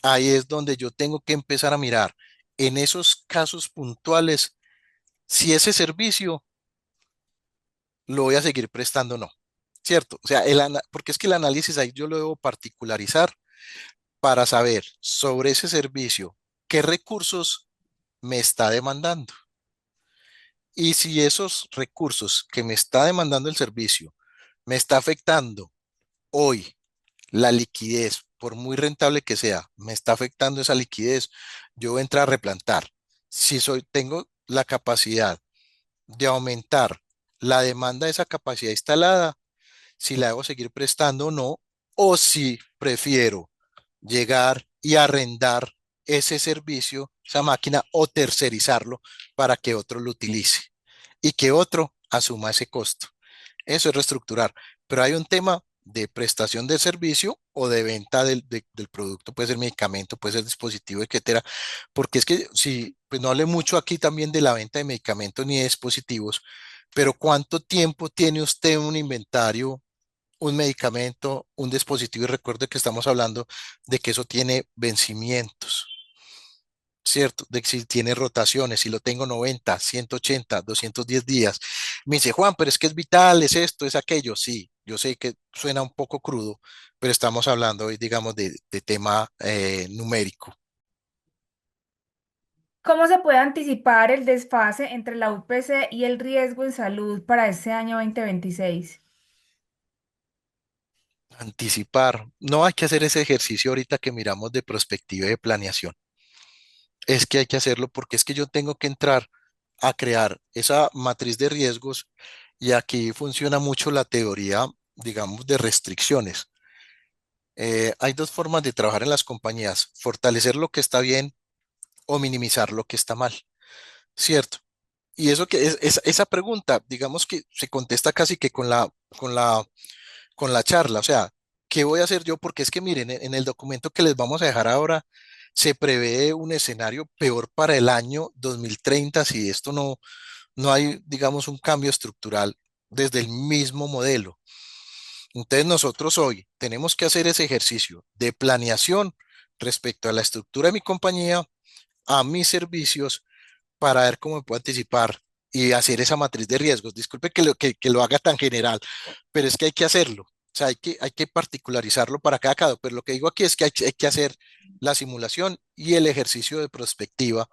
ahí es donde yo tengo que empezar a mirar en esos casos puntuales si ese servicio lo voy a seguir prestando o no. ¿Cierto? O sea, porque es que el análisis ahí yo lo debo particularizar para saber sobre ese servicio qué recursos me está demandando. Y si esos recursos que me está demandando el servicio me está afectando hoy la liquidez, por muy rentable que sea, me está afectando esa liquidez, yo voy a entrar a replantar. Si tengo la capacidad de aumentar la demanda de esa capacidad instalada, si la debo seguir prestando o no, o si prefiero llegar y arrendar ese servicio, esa máquina, o tercerizarlo para que otro lo utilice y que otro asuma ese costo. Eso es reestructurar. Pero hay un tema de prestación del servicio o de venta del producto, puede ser medicamento, puede ser dispositivo, etcétera. Porque es que si, pues no hablé mucho aquí también de la venta de medicamentos ni de dispositivos, pero ¿cuánto tiempo tiene usted un inventario, un medicamento, un dispositivo? Y recuerde que estamos hablando de que eso tiene vencimientos. ¿Cierto? De que si tiene rotaciones, si lo tengo 90, 180, 210 días. Me dice, Juan, pero es que es vital, es esto, es aquello. Sí, yo sé que suena un poco crudo, pero estamos hablando hoy, digamos, de tema numérico. ¿Cómo se puede anticipar el desfase entre la UPC y el riesgo en salud para este año 2026? Anticipar. No hay que hacer ese ejercicio ahorita que miramos de prospectiva y de planeación. Es que hay que hacerlo porque es que yo tengo que entrar a crear esa matriz de riesgos y aquí funciona mucho la teoría, digamos, de restricciones. Hay dos formas de trabajar en las compañías: fortalecer lo que está bien o minimizar lo que está mal, ¿cierto? Y eso que esa pregunta, digamos que se contesta casi que con la charla, o sea, ¿qué voy a hacer yo? Porque es que miren, en el documento que les vamos a dejar ahora se prevé un escenario peor para el año 2030 si esto no hay, digamos, un cambio estructural desde el mismo modelo. Entonces nosotros hoy tenemos que hacer ese ejercicio de planeación respecto a la estructura de mi compañía, a mis servicios, para ver cómo me puedo anticipar y hacer esa matriz de riesgos. Disculpe que lo haga tan general, pero es que hay que hacerlo. O sea, hay que particularizarlo para cada caso. Pero lo que digo aquí es que hay que hacer la simulación y el ejercicio de prospectiva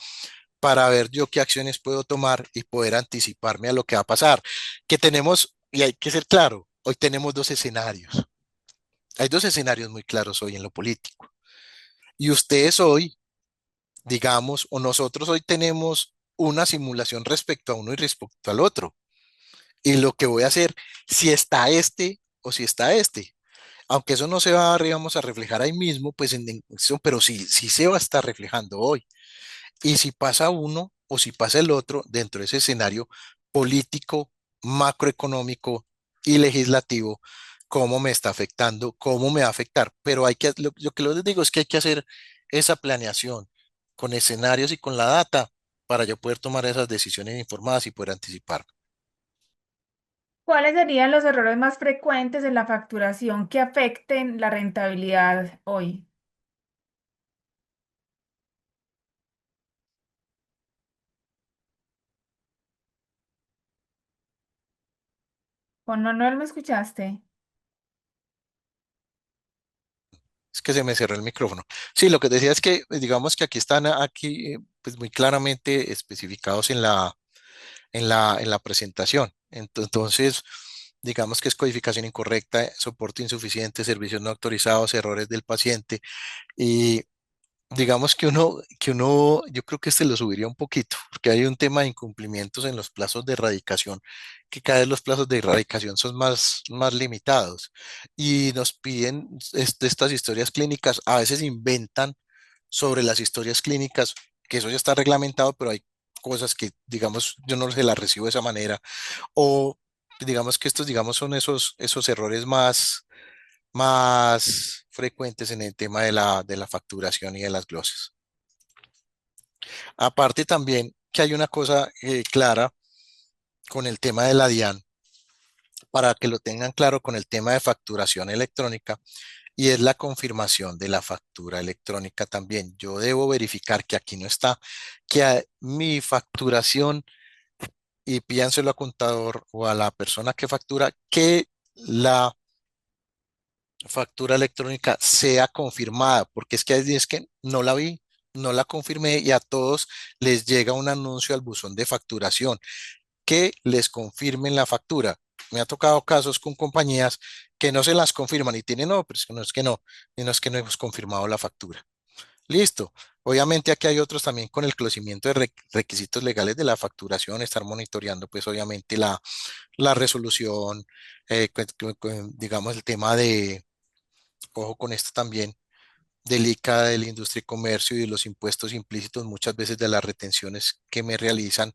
para ver yo qué acciones puedo tomar y poder anticiparme a lo que va a pasar. Que tenemos, y hay que ser claro, hoy tenemos dos escenarios. Hay dos escenarios muy claros hoy en lo político. Y ustedes hoy, digamos, o nosotros hoy tenemos una simulación respecto a uno y respecto al otro. Y lo que voy a hacer, si está este o si está este. Aunque eso no se va, digamos, a reflejar ahí mismo, pues pero sí se va a estar reflejando hoy. Y si pasa uno o si pasa el otro dentro de ese escenario político, macroeconómico y legislativo, cómo me está afectando, cómo me va a afectar. Pero lo que les digo es que hay que hacer esa planeación con escenarios y con la data para yo poder tomar esas decisiones informadas y poder anticipar. ¿Cuáles serían los errores más frecuentes en la facturación que afecten la rentabilidad hoy? Juan Manuel, ¿me escuchaste? Es que se me cerró el micrófono. Sí, lo que decía es que, digamos que aquí están aquí, pues muy claramente especificados en la presentación. Entonces, digamos que es codificación incorrecta, soporte insuficiente, servicios no autorizados, errores del paciente. Y digamos yo creo que este lo subiría un poquito, porque hay un tema de incumplimientos en los plazos de erradicación, que cada vez los plazos de erradicación son más limitados. Y nos piden estas historias clínicas, a veces inventan sobre las historias clínicas, que eso ya está reglamentado, pero hay cosas que, digamos, yo no se las recibo de esa manera, o digamos que estos, digamos, son esos errores más frecuentes en el tema de la facturación y de las glosas. Aparte también que hay una cosa clara con el tema de la DIAN, para que lo tengan claro con el tema de facturación electrónica, y es la confirmación de la factura electrónica también. Yo debo verificar que aquí no está, que mi facturación, y pídanselo a contador o a la persona que factura, que la factura electrónica sea confirmada, porque es que hay días que no la vi, no la confirmé y a todos les llega un anuncio al buzón de facturación que les confirmen la factura. Me ha tocado casos con compañías que no se las confirman y tienen, no, pero es que no es que no, y no es que no hemos confirmado la factura. Listo. Obviamente aquí hay otros también con el conocimiento de requisitos legales de la facturación, estar monitoreando pues obviamente la resolución, digamos el tema de, ojo con esto también, del ICA, de la industria y comercio y de los impuestos implícitos, muchas veces de las retenciones que me realizan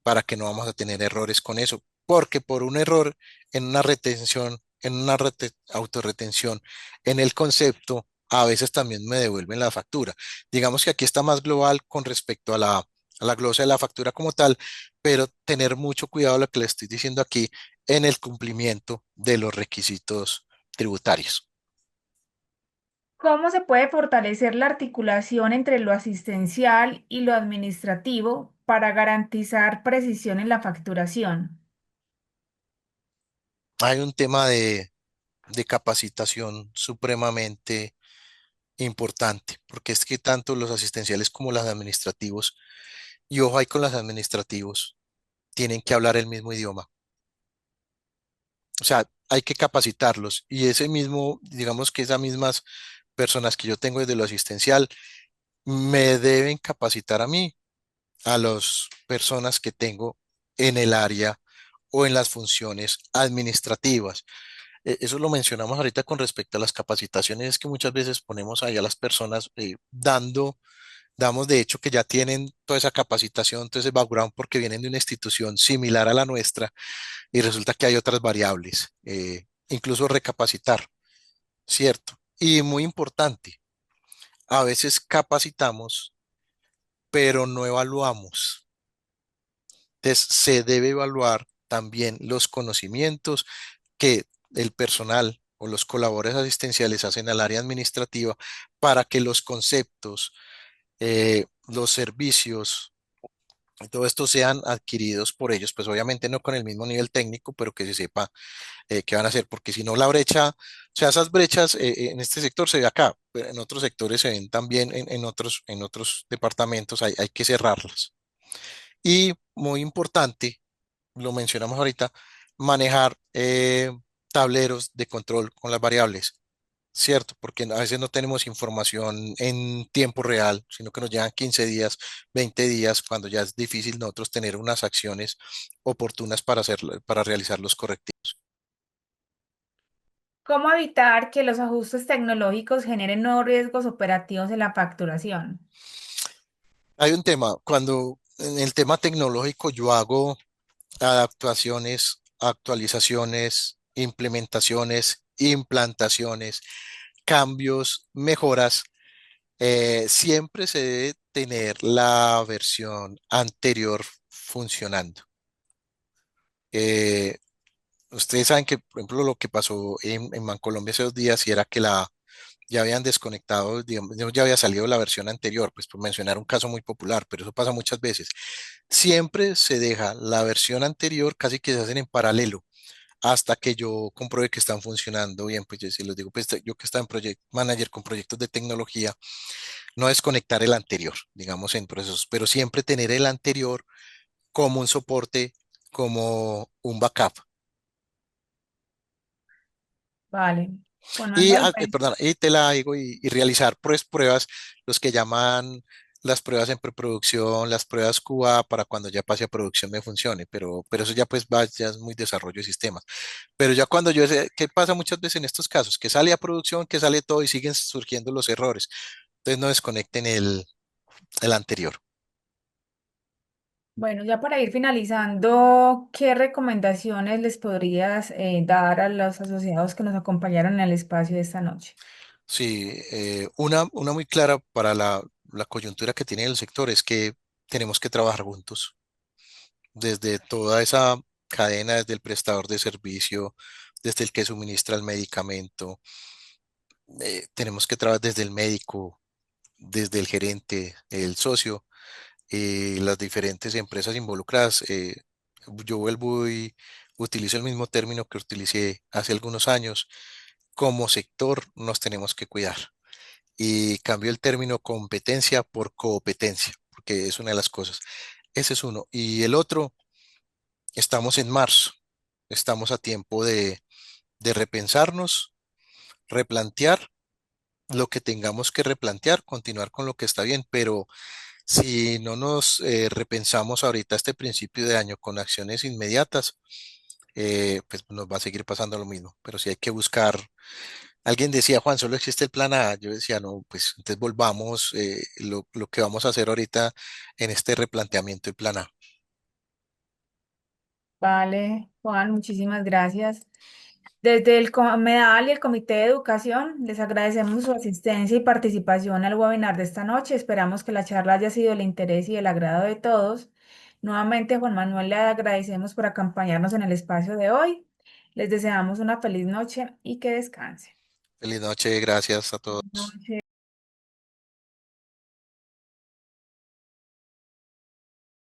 para que no vamos a tener errores con eso, porque por un error en una retención, en una autorretención, en el concepto, a veces también me devuelven la factura. Digamos que aquí está más global con respecto a la glosa de la factura como tal, pero tener mucho cuidado lo que le estoy diciendo aquí en el cumplimiento de los requisitos tributarios. ¿Cómo se puede fortalecer la articulación entre lo asistencial y lo administrativo para garantizar precisión en la facturación? Hay un tema de capacitación supremamente importante, porque es que tanto los asistenciales como los administrativos, y ojo ahí con los administrativos, tienen que hablar el mismo idioma. O sea, hay que capacitarlos y ese mismo, digamos que esas mismas personas que yo tengo desde lo asistencial me deben capacitar a mí, a las personas que tengo en el área o en las funciones administrativas. Eso lo mencionamos ahorita con respecto a las capacitaciones, es que muchas veces ponemos ahí a las personas damos de hecho que ya tienen toda esa capacitación, todo ese background porque vienen de una institución similar a la nuestra y resulta que hay otras variables, incluso recapacitar, ¿cierto? Y muy importante, a veces capacitamos, pero no evaluamos. Entonces, se debe evaluar también los conocimientos que el personal o los colaboradores asistenciales hacen al área administrativa para que los conceptos, los servicios, todo esto sean adquiridos por ellos, pues obviamente no con el mismo nivel técnico, pero que se sepa qué van a hacer, porque si no la brecha, o sea, esas brechas en este sector se ve acá, pero en otros sectores se ven también en otros departamentos, hay que cerrarlas. Y muy importante, lo mencionamos ahorita, manejar tableros de control con las variables. Cierto, porque a veces no tenemos información en tiempo real, sino que nos llegan 15 días, 20 días, cuando ya es difícil nosotros tener unas acciones oportunas para hacer, para realizar los correctivos. ¿Cómo evitar que los ajustes tecnológicos generen nuevos riesgos operativos en la facturación? Hay un tema, cuando en el tema tecnológico yo hago adaptaciones, actualizaciones, implementaciones, implantaciones, cambios, mejoras, siempre se debe tener la versión anterior funcionando. Eh, Ustedes saben que, por ejemplo, lo que pasó en Bancolombia hace 2 días y era que ya habían desconectado, digamos, ya había salido la versión anterior, pues por mencionar un caso muy popular, pero eso pasa muchas veces. Siempre se deja la versión anterior, casi que se hacen en paralelo, hasta que yo compruebe que están funcionando bien. Pues yo sí les digo, pues yo que estaba en Project Manager con proyectos de tecnología, no desconectar el anterior, digamos, en procesos, pero siempre tener el anterior como un soporte, como un backup. Vale, Y, tomando en cuenta. perdón, y te la digo y realizar pues pruebas, los que llaman las pruebas en preproducción, las pruebas QA para cuando ya pase a producción me funcione, pero eso ya pues va, ya es muy desarrollo de sistemas. Pero ya cuando yo sé, ¿qué pasa muchas veces en estos casos? Que sale a producción, que sale todo y siguen surgiendo los errores. Entonces no desconecten el anterior. Bueno, ya para ir finalizando, ¿qué recomendaciones les podrías dar a los asociados que nos acompañaron en el espacio de esta noche? Sí, una muy clara para la coyuntura que tiene el sector es que tenemos que trabajar juntos, desde toda esa cadena, desde el prestador de servicio, desde el que suministra el medicamento, tenemos que trabajar desde el médico, desde el gerente, el socio, las diferentes empresas involucradas. Yo vuelvo y utilizo el mismo término que utilicé hace algunos años. Como sector nos tenemos que cuidar y cambio el término competencia por competencia, porque es una de las cosas. Ese es uno. Y el otro, estamos en marzo, estamos a tiempo de repensarnos, replantear lo que tengamos que replantear, continuar con lo que está bien, pero si no nos repensamos ahorita este principio de año con acciones inmediatas, pues nos va a seguir pasando lo mismo, pero sí hay que buscar. Alguien decía, Juan, solo existe el plan A. Yo decía, no, pues entonces volvamos lo que vamos a hacer ahorita en este replanteamiento del plan A. Vale, Juan, muchísimas gracias. Desde el Comedal y el Comité de Educación, les agradecemos su asistencia y participación al webinar de esta noche. Esperamos que la charla haya sido del interés y del agrado de todos. Nuevamente, Juan Manuel, le agradecemos por acompañarnos en el espacio de hoy. Les deseamos una feliz noche y que descansen. Feliz noche, gracias a Buenas todos. noches.